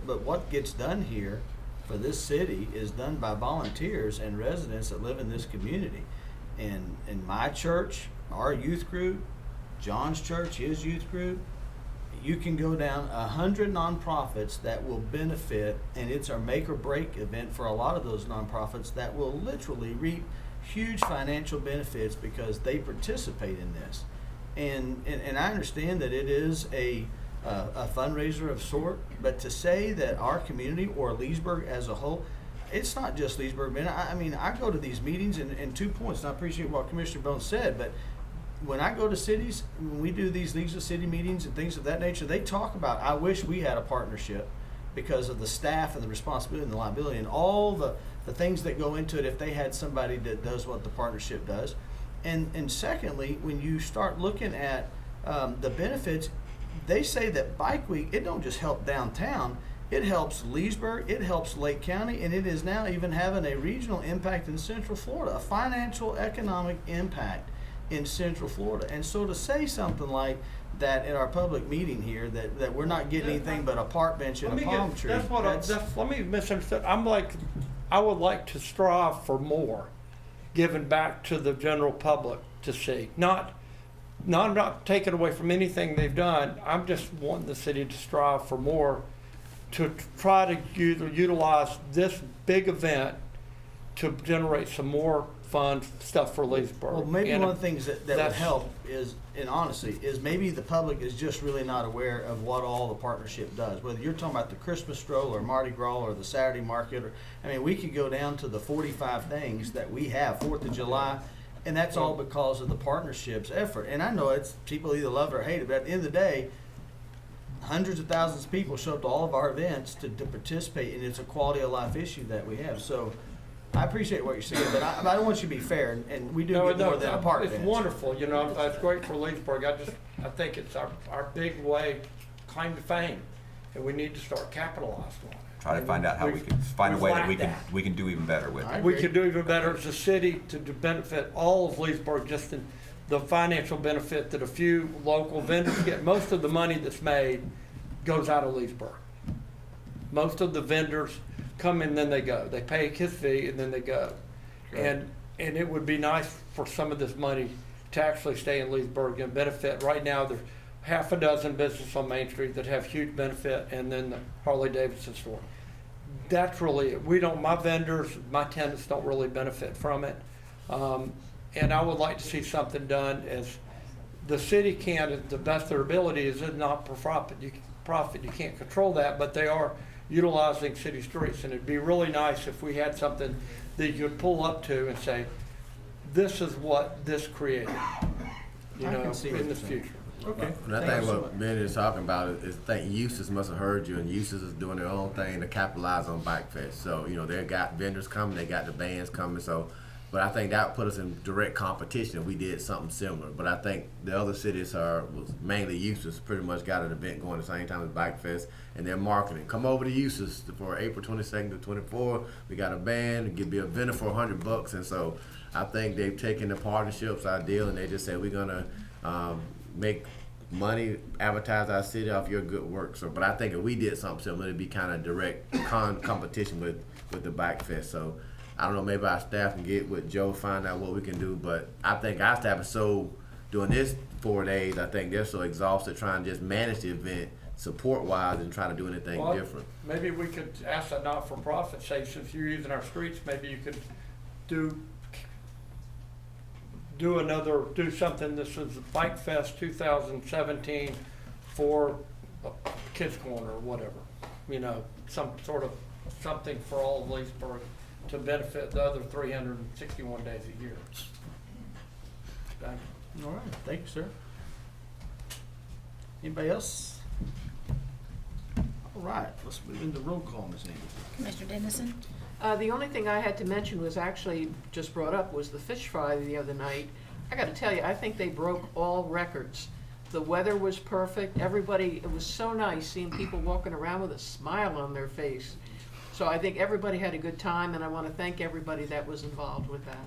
but what gets done here for this city is done by volunteers and residents that live in this community. And in my church, our youth group, John's church, his youth group, you can go down 100 nonprofits that will benefit, and it's our make or break event for a lot of those nonprofits that will literally reap huge financial benefits because they participate in this. And I understand that it is a fundraiser of sort, but to say that our community or Leesburg as a whole, it's not just Leesburg, man. I mean, I go to these meetings, and 2 points, and I appreciate what Commissioner Bones said, but when I go to cities, when we do these Leagues of City meetings and things of that nature, they talk about, I wish we had a partnership because of the staff and the responsibility and the liability and all the things that go into it if they had somebody that does what the partnership does. And secondly, when you start looking at the benefits, they say that Bike Week, it don't just help downtown, it helps Leesburg, it helps Lake County, and it is now even having a regional impact in Central Florida, a financial economic impact in Central Florida. And so to say something like that in our public meeting here, that we're not getting anything but a park bench and a palm tree. Let me misunderstand. I would like to strive for more given back to the general public to see. I'm not taking away from anything they've done. I'm just wanting the city to strive for more, to try to utilize this big event to generate some more fun stuff for Leesburg. Well, maybe one of the things that would help is, in honesty, is maybe the public is just really not aware of what all the partnership does. Whether you're talking about the Christmas stroll or Mardi Gras or the Saturday market, we could go down to the 45 things that we have, 4th of July, and that's all because of the partnership's effort. And I know it's people either love it or hate it, but at the end of the day, hundreds of thousands of people show up to all of our events to participate, and it's a quality of life issue that we have. So I appreciate what you're saying, but I don't want you to be fair, and we do get more than a park It's bench. wonderful, you know, it's great for Leesburg. I think it's our big way, claim to fame, and we need to start capitalizing on it. Try to find out how we can find a way that we can do even better with it. We could do even better as a city to benefit all of Leesburg, just in the financial benefit that a few local vendors get. Most of the money that's made goes out of Leesburg. Most of the vendors come in, then they go. They pay a KISS fee and then they go. Sure. And it would be nice for some of this money to actually stay in Leesburg and benefit. Right now, there's half a dozen businesses on Main Street that have huge benefit, and then the Harley Davidson store. That's really it. My vendors, my tenants don't really benefit from it. And I would like to see something done as the city can, to the best of their ability, is not for profit. You can't control that, but they are utilizing city streets. And it'd be really nice if we had something that you could pull up to and say, this is what this created, you know, in the future. Okay. And I think what Ben is talking about is I think Uses must have heard you, and Uses is doing their own thing to capitalize on Bike Fest. So, you know, they got vendors coming, they got the bands coming, so, but I think that would put us in direct competition if we did something similar. But I think the other cities was mainly Uses, pretty much got an event going at the same time as Bike Fest, and they're marketing. Come over to Uses for April 22nd to 24th. We got a band, it could be a vendor for $100, and so I think they've taken the partnerships ideal, and they just said we're gonna make money, advertise our city off your good work. So, but I think if we did something similar, it'd be kind of direct competition with the Bike Fest. So, I don't know, maybe our staff can get with Joe, find out what we can do. But I think our staff is so doing this 4 days. I think they're so exhausted trying to just manage the event support-wise and trying to do anything different. Maybe we could ask a not-for-profit, say, since you're using our streets, maybe you could do something. This is Bike Fest 2017 for Kids Corner or whatever, you know, some sort of something for all of Leesburg to benefit the other 361 days a year. Thank you. All right, thank you, sir. Anybody else? All right, let's move into roll call, Ms. Andy. Commissioner Dennison? The only thing I had to mention was actually just brought up was the fish fry the other night. I got to tell you, I think they broke all records. The weather was perfect. Everybody, it was so nice seeing people walking around with a smile on their face. So I think everybody had a good time, and I want to thank everybody that was involved with that.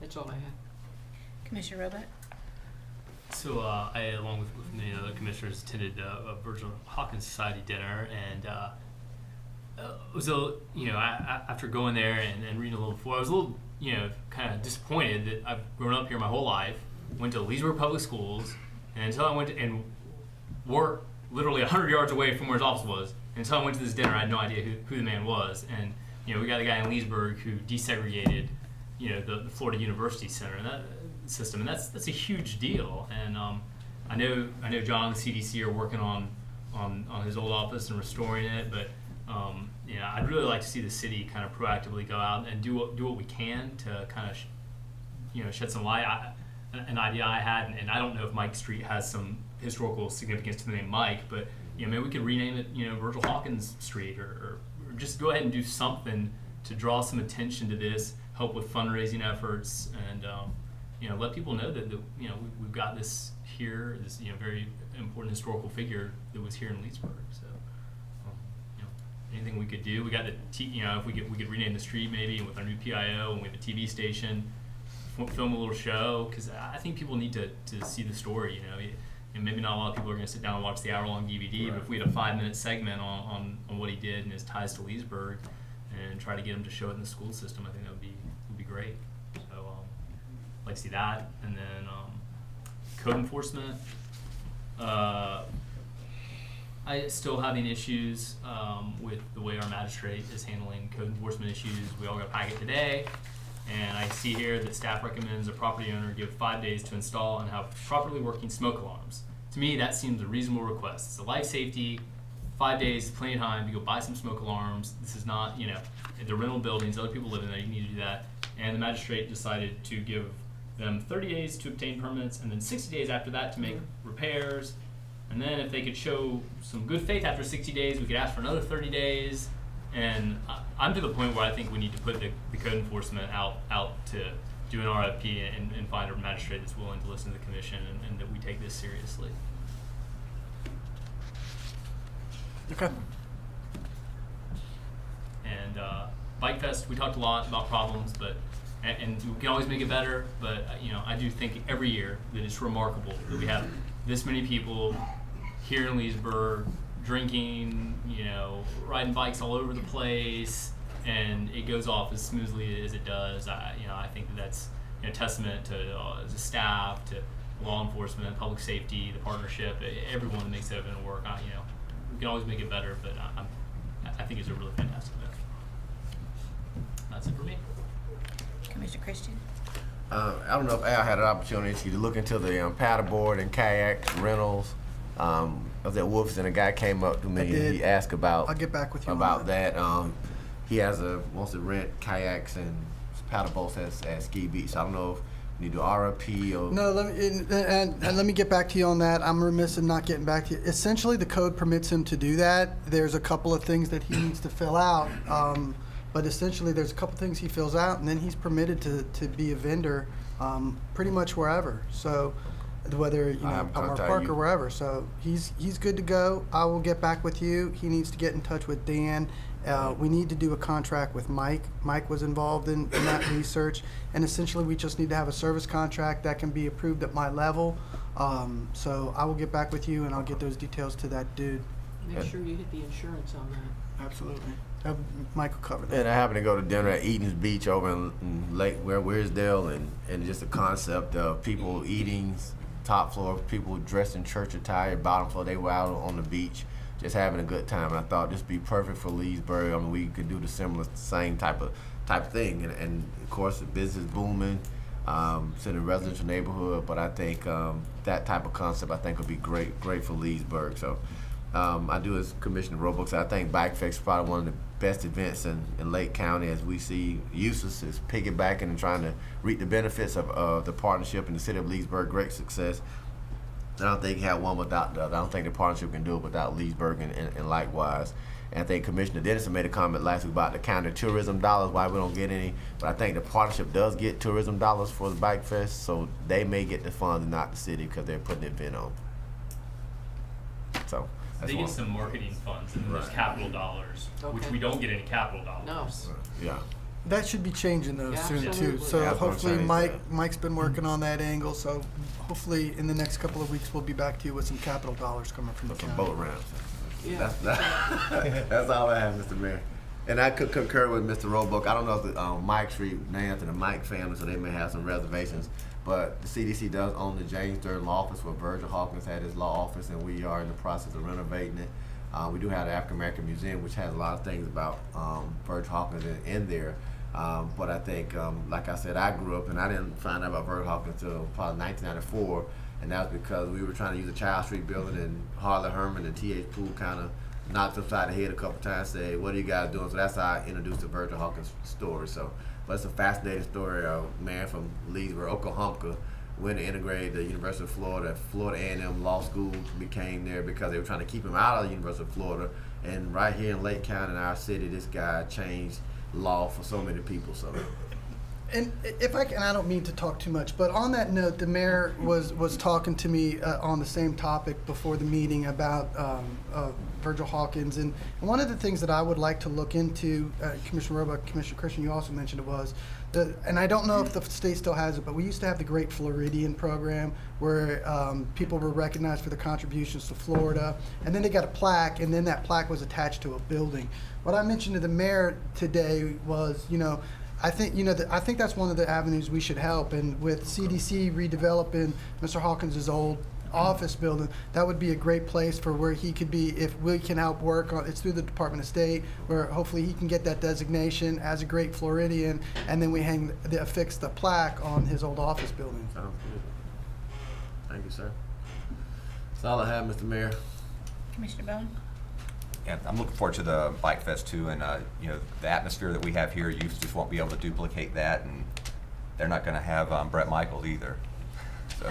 That's all I had. Commissioner Roebuck? So I, along with many other commissioners, attended a Virgil Hawkins Society dinner, and was after going there and reading a little before, I was a little, kind of disappointed that I've grown up here my whole life, went to Leesburg Public Schools, and until I went to, and worked literally 100 yards away from where his office was, and until I went to this dinner, I had no idea who the man was. And we got a guy in Leesburg who desegregated, the Florida University Center and that system, and that's a huge deal. And I know John and the CDC are working on his old office and restoring it, but I'd really like to see the city kind of proactively go out and do what we can to kind of shed some light. An idea I had, and I don't know if Mike Street has some historical significance to the name Mike, but maybe we could rename it Virgil Hawkins Street, or just go ahead and do something to draw some attention to this, help with fundraising efforts, and let people know that we've got this here, this very important historical figure that was here in Leesburg. So anything we could do, we got the if we could rename the street maybe with our new PIO, and we have a TV station, film a little show, because I think people need to see the story. And maybe not a lot of people are going to sit down and watch the hour-long DVD, but if we had a 5-minute segment on what he did and his ties to Leesburg, and try to get him to show it in the school system, I think that would be great. So I'd like to see that. And then code enforcement. I still having issues with the way our magistrate is handling code enforcement issues. We all got a packet today, and I see here that staff recommends a property owner give 5 days to install and have properly working smoke alarms. To me, that seems a reasonable request. It's a life safety. 5 days is plenty of time to go buy some smoke alarms. This is not, the rental buildings, other people live in there, you need to do that. And the magistrate decided to give them 30 days to obtain permits, and then 60 days after that to make repairs. And then if they could show some good faith after 60 days, we could ask for another 30 days. And I'm to the point where I think we need to put the code enforcement out to do an RFP and find a magistrate that's willing to listen to the commission and that we take this seriously. Okay. And Bike Fest, we talked a lot about problems, but and we can always make it better. But I do think every year that it's remarkable that we have this many people here in Leesburg drinking, riding bikes all over the place, and it goes off as smoothly as it does. I think that's testament to the staff, to law enforcement, public safety, the partnership, everyone that makes that event work. We can always make it better, but I think it's a really fantastic event. That's it for me. Commissioner Christian? I don't know if Al had an opportunity to look into the paddleboard and kayak rentals. I was at Wolf's and a guy came up to me and he asked about. I'll get back with you about on that. He wants to rent kayaks and paddle boats at Ski Beach. I don't know if you need to do RFP or. No, let me get back to you on that. I'm remiss in not getting back to you. Essentially, the code permits him to do that. There's a couple of things that he needs to fill out. But essentially, there's a couple things he fills out, and then he's permitted to be a vendor pretty much wherever. So whether Palmer Park or wherever. So he's good to go. I will get back with you. He needs to get in touch with Dan. We need to do a contract with Mike. Mike was involved in that research, and essentially we just need to have a service contract that can be approved at my level. So I will get back with you, and I'll get those details to that dude. Make sure you hit the insurance on that. Absolutely. Mike will cover that. And I happened to go to dinner at Eaton's Beach over in Lake Wearsdale, and just the concept of people eating, top floor, people dressed in church attire, bottom floor, they were out on the beach just having a good time. And I thought this would be perfect for Leesburg. I mean, we could do the same type of thing. And of course, the business booming, it's in a residential neighborhood, but I think that type of concept I think would be great for Leesburg. So I do, as Commissioner Roebuck said, I think Bike Fest is probably one of the best events in Lake County, as we see Eustis is piggybacking and trying to reap the benefits of the partnership in the city of Leesburg. Great success. I don't think you have one without the other. I don't think the partnership can do it without Leesburg and likewise. And I think Commissioner Dennison made a comment last week about the county tourism dollars, why we don't get any. But I think the partnership does get tourism dollars for the Bike Fest, so they may get the funds and not the city because they're putting the event on. So they get some marketing funds and there's capital dollars, which we don't get any capital dollars. No. Yeah. That should be changing though soon too. Absolutely. So Yeah, hopefully that's what I'm saying. Mike's been working on that angle. So hopefully in the next couple of weeks we'll be back to you with some capital dollars coming from the Some county. boat ramps. Yeah. That's all I have, Mr. Mayor. And I could concur with Mr. Roebuck. I don't know if the Mike Street named after the Mike family, so they may have some reservations. But the CDC does own the James Durden Law Office, where Virgil Hawkins had his law office, and we are in the process of renovating it. We do have the African American Museum, which has a lot of things about Virgil Hawkins in there. But I think, like I said, I grew up and I didn't find out about Virgil Hawkins until probably 1994, and that was because we were trying to use the Child Street building, and Harley Herman and T.H. Poole kind of knocked upside the head a couple times, said, "What are you guys doing?" So that's how I introduced the Virgil Hawkins story. So, but it's a fascinating story. A man from Leesburg, Oklahoma, went to integrate the University of Florida. Florida A&M Law School became there because they were trying to keep him out of the University of Florida. And right here in Lake County, in our city, this guy changed law for so many people. So. And if I can, I don't mean to talk too much, but on that note, the mayor was talking to me on the same topic before the meeting about Virgil Hawkins, and one of the things that I would like to look into, Commissioner Roebuck, Commissioner Christian, you also mentioned it was, and I don't know if the state still has it, but we used to have the Great Floridian program where people were recognized for their contributions to Florida, and then they got a plaque, and then that plaque was attached to a building. What I mentioned to the mayor today was, I think that's one of the avenues we should help. And with CDC redeveloping Mr. Hawkins' old office building, that would be a great place for where he could be, if we can help work on. It's through the Department of State, where hopefully he can get that designation as a Great Floridian, and then we affix the plaque on his old office building. Sounds good. Thank you, sir. That's all I have, Mr. Mayor. Commissioner Bowen? Yeah, I'm looking forward to the Bike Fest too, and the atmosphere that we have here, you just won't be able to duplicate that, and they're not going to have Brett Michaels either. So,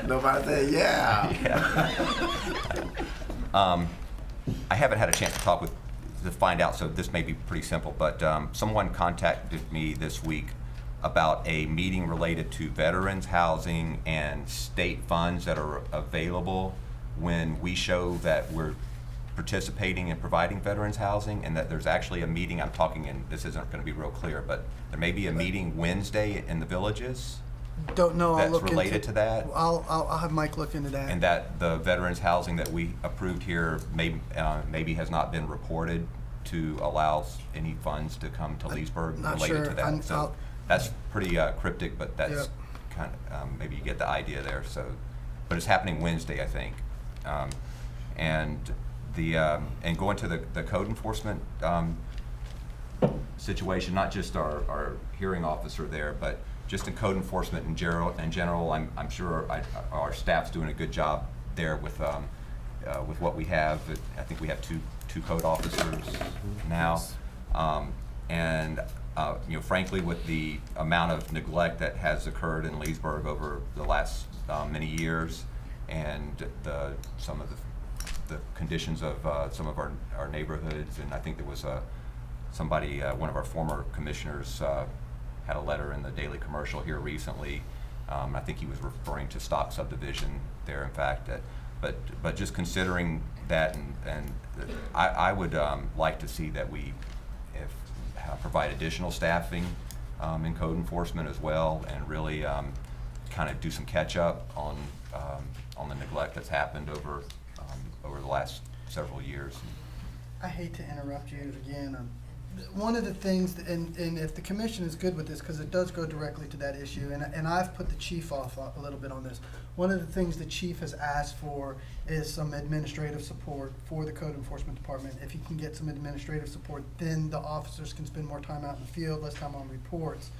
Nobody said, yeah. I haven't had a chance to talk to find out, so this may be pretty simple, but someone contacted me this week about a meeting related to veterans housing and state funds that are available when we show that we're participating in providing veterans housing, and that there's actually a meeting, I'm talking, and this isn't going to be real clear, but there may be a meeting Wednesday in the villages Don't know, I'll that's look into. related to that. I'll have Mike look into that. And that the veterans housing that we approved here maybe has not been reported to allow any funds to come to Leesburg not related sure. to that. So that's pretty cryptic, but that's Yep. kind of, maybe you get the idea there. So, but it's happening Wednesday, I think. And going to the code enforcement situation, not just our hearing officer there, but just in code enforcement in general, I'm sure our staff's doing a good job there with what we have. I think we have two code officers now, and frankly, with the amount of neglect that has occurred in Leesburg over the last many years, and some of the conditions of some of our neighborhoods, and I think there was somebody, one of our former commissioners, had a letter in the Daily Commercial here recently. I think he was referring to Stock subdivision there, in fact. But just considering that, and I would like to see that we provide additional staffing in code enforcement as well, and really kind of do some catch up on the neglect that's happened over the last several years. I hate to interrupt you again. One of the things, and if the commission is good with this, because it does go directly to that issue, and I've put the chief off a little bit on this. One of the things the chief has asked for is some administrative support for the code enforcement department. If he can get some administrative support, then the officers can spend more time out in the field, less time on reports.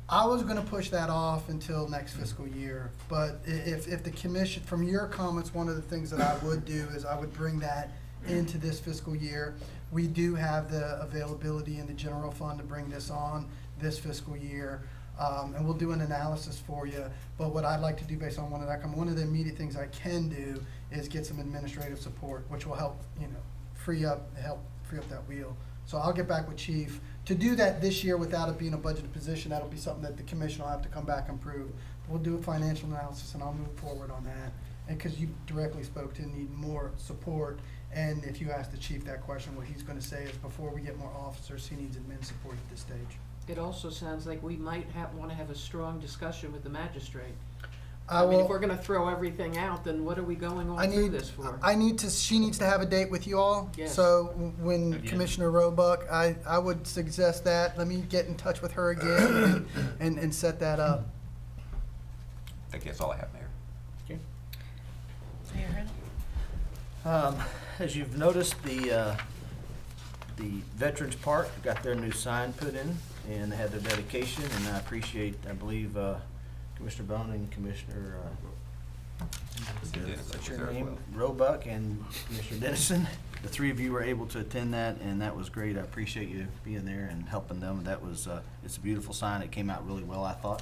I was going to push that off until next fiscal year, but if the commission, from your comments, one of the things that I would do is I would bring that into this fiscal year. We do have the availability in the general fund to bring this on this fiscal year, and we'll do an analysis for you. But what I'd like to do based on one of the immediate things I can do is get some administrative support, which will help free up that wheel. So I'll get back with Chief to do that this year without it being a budgeted position. That'll be something that the commission will have to come back and prove. We'll do a financial analysis, and I'll move forward on that. And because you directly spoke to need more support. And if you ask the chief that question, what he's going to say is before we get more officers, he needs admin support at this stage. It also sounds like we might want to have a strong discussion with the magistrate. I mean, if we're going to throw everything out, then what are we going on through this for? She needs to have a date with you all. Yes. So when Commissioner Roebuck, I would suggest that. Let me get in touch with her again and set that up. I think that's all I have, Mayor. As you've noticed, the Veterans Park got their new sign put in, and they had their dedication, and I appreciate, I believe, Commissioner Bone and Commissioner, what's your name? Roebuck and Commissioner Dennison. The three of you were able to attend that, and that was great. I appreciate you being there and helping them. That was, it's a beautiful sign. It came out really well, I thought.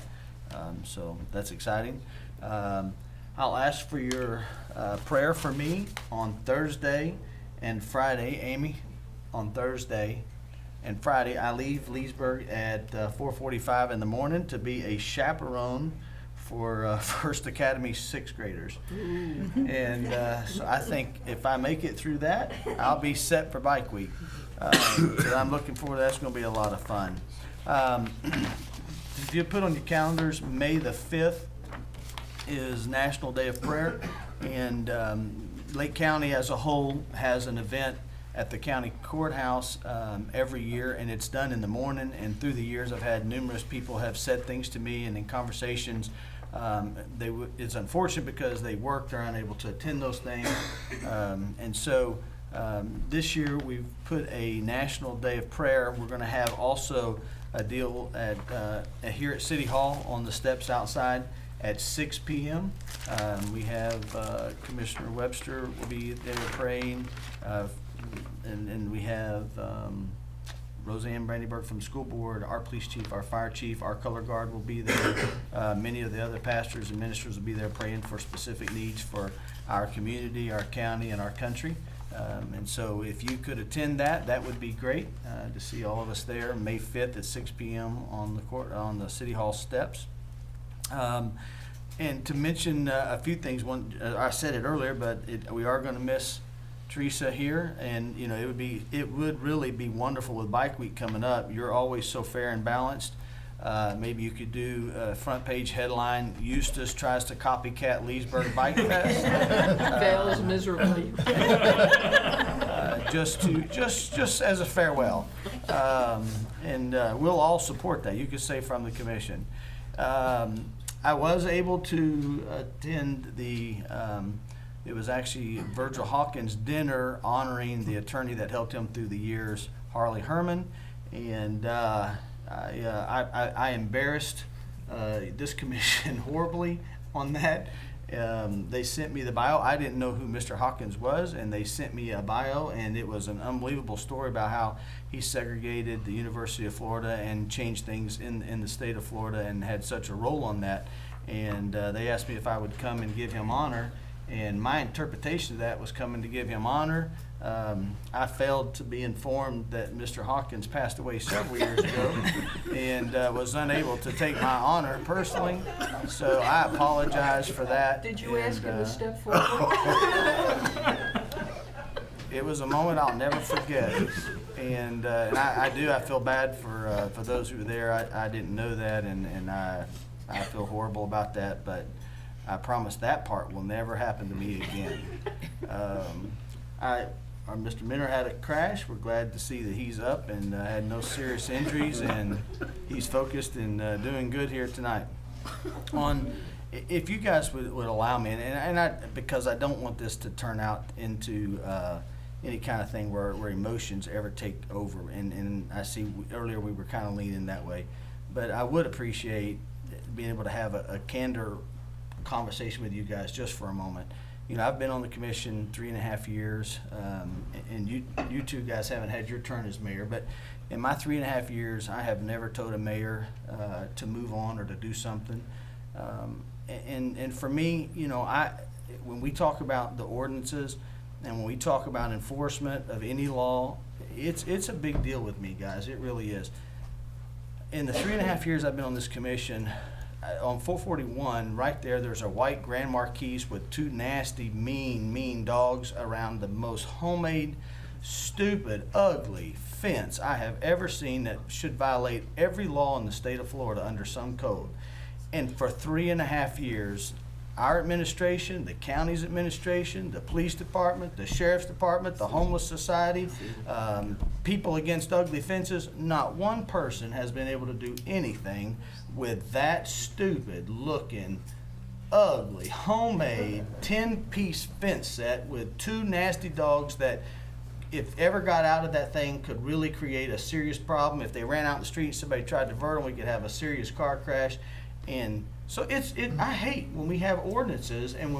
So that's exciting. I'll ask for your prayer for me on Thursday and Friday. Amy, on Thursday and Friday, I leave Leesburg at 4:45 in the morning to be a chaperone for First Academy 6th graders. And so I think if I make it through that, I'll be set for Bike Week. So I'm looking forward to that. That's going to be a lot of fun. If you put on your calendars, May the 5th is National Day of Prayer, and Lake County as a whole has an event at the county courthouse every year, and it's done in the morning. And through the years, I've had numerous people have said things to me, and in conversations, it's unfortunate because they work, they're unable to attend those things, and so this year we've put a National Day of Prayer. We're going to have also a deal here at City Hall on the steps outside at 6 p.m. We have Commissioner Webster will be there praying, and we have Roseanne Brandyberg from the school board, our police chief, our fire chief, our color guard will be there. Many of the other pastors and ministers will be there praying for specific needs for our community, our county, and our country. And so if you could attend that, that would be great to see all of us there, May 5th at 6 p.m. on the City Hall steps. And to mention a few things, one, I said it earlier, but we are going to miss Teresa here, and you know it would really be wonderful with Bike Week coming up. You're always so fair and balanced. Maybe you could do a front page headline: Eustace tries to copycat Leesburg Bike Fest. Fails miserably. Just as a farewell, and we'll all support that. You could say from the commission. I was able to attend the. It was actually Virgil Hawkins' dinner honoring the attorney that helped him through the years, Harley Herman, and I embarrassed this commission horribly on that. They sent me the bio. I didn't know who Mr. Hawkins was, and they sent me a bio, and it was an unbelievable story about how he segregated the University of Florida and changed things in the state of Florida and had such a role on that. And they asked me if I would come and give him honor. And my interpretation of that was coming to give him honor. I failed to be informed that Mr. Hawkins passed away several years ago and was unable to take my honor personally. So I apologize for that. Did you ask him to step forward? It was a moment I'll never forget. And I feel bad for those who were there. I didn't know that, and I feel horrible about that, but I promise that part will never happen to me again. Mr. Minner had a crash. We're glad to see that he's up and had no serious injuries, and he's focused and doing good here tonight. If you guys would allow me, because I don't want this to turn out into any kind of thing where emotions ever take over, and I see earlier we were kind of leaning that way, but I would appreciate being able to have a candor conversation with you guys just for a moment. You know, I've been on the commission 3.5 years, and you two guys haven't had your turn as mayor, but in my 3.5 years, I have never told a mayor to move on or to do something. And for me, you know, when we talk about the ordinances and when we talk about enforcement of any law, it's a big deal with me, guys. It really is. In the 3.5 years I've been on this commission, on 441, right there's a white Grand Marquis with two nasty, mean dogs around the most homemade, stupid, ugly fence I have ever seen that should violate every law in the state of Florida under some code. And for 3.5 years, our administration, the county's administration, the police department, the sheriff's department, the homeless society, people against ugly fences, not one person has been able to do anything with that stupid looking, ugly, homemade 10-piece fence set with two nasty dogs that if ever got out of that thing could really create a serious problem. If they ran out in the street, somebody tried to divert them, we could have a serious car crash. And so I hate when we have ordinances and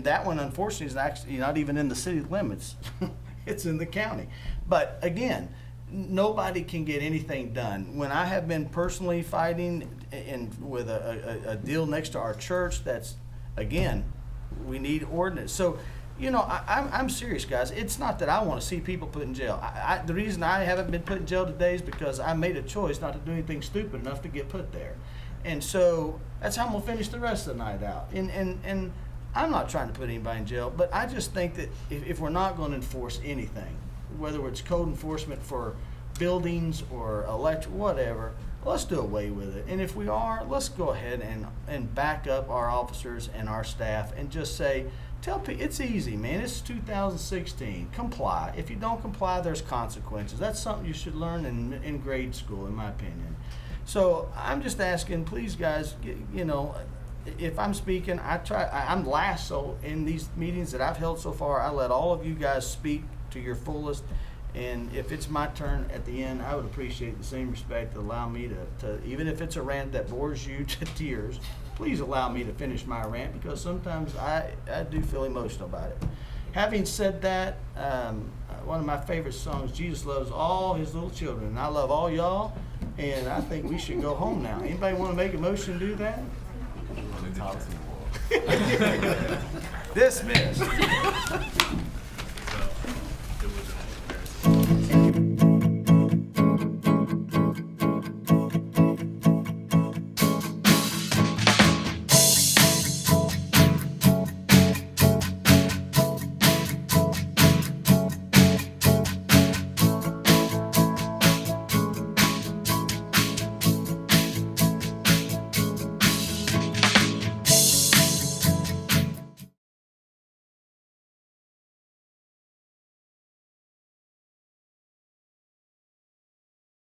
that one unfortunately is actually not even in the city limits. It's in the county. But again, nobody can get anything done. When I have been personally fighting with a deal next to our church, that's, again, we need ordinance. So, you know, I'm serious, guys. It's not that I want to see people put in jail. The reason I haven't been put in jail today is because I made a choice not to do anything stupid enough to get put there. And so that's how I'm going to finish the rest of the night out. And I'm not trying to put anybody in jail, but I just think that if we're not going to enforce anything, whether it's code enforcement for buildings or electric, whatever, let's do away with it. And if we are, let's go ahead and back up our officers and our staff and just say, tell people, it's easy, man. It's 2016. Comply. If you don't comply, there's consequences. That's something you should learn in grade school, in my opinion. So I'm just asking, please, guys, you know, if I'm speaking, I'm last, so in these meetings that I've held so far, I let all of you guys speak to your fullest. And if it's my turn at the end, I would appreciate the same respect to allow me to even if it's a rant that bores you to tears, please allow me to finish my rant, because sometimes I do feel emotional about it. Having said that, one of my favorite songs, Jesus loves all his little children, and I love all y'all, and I think we should go home now. Anybody want to make a motion to do that? Dismissed.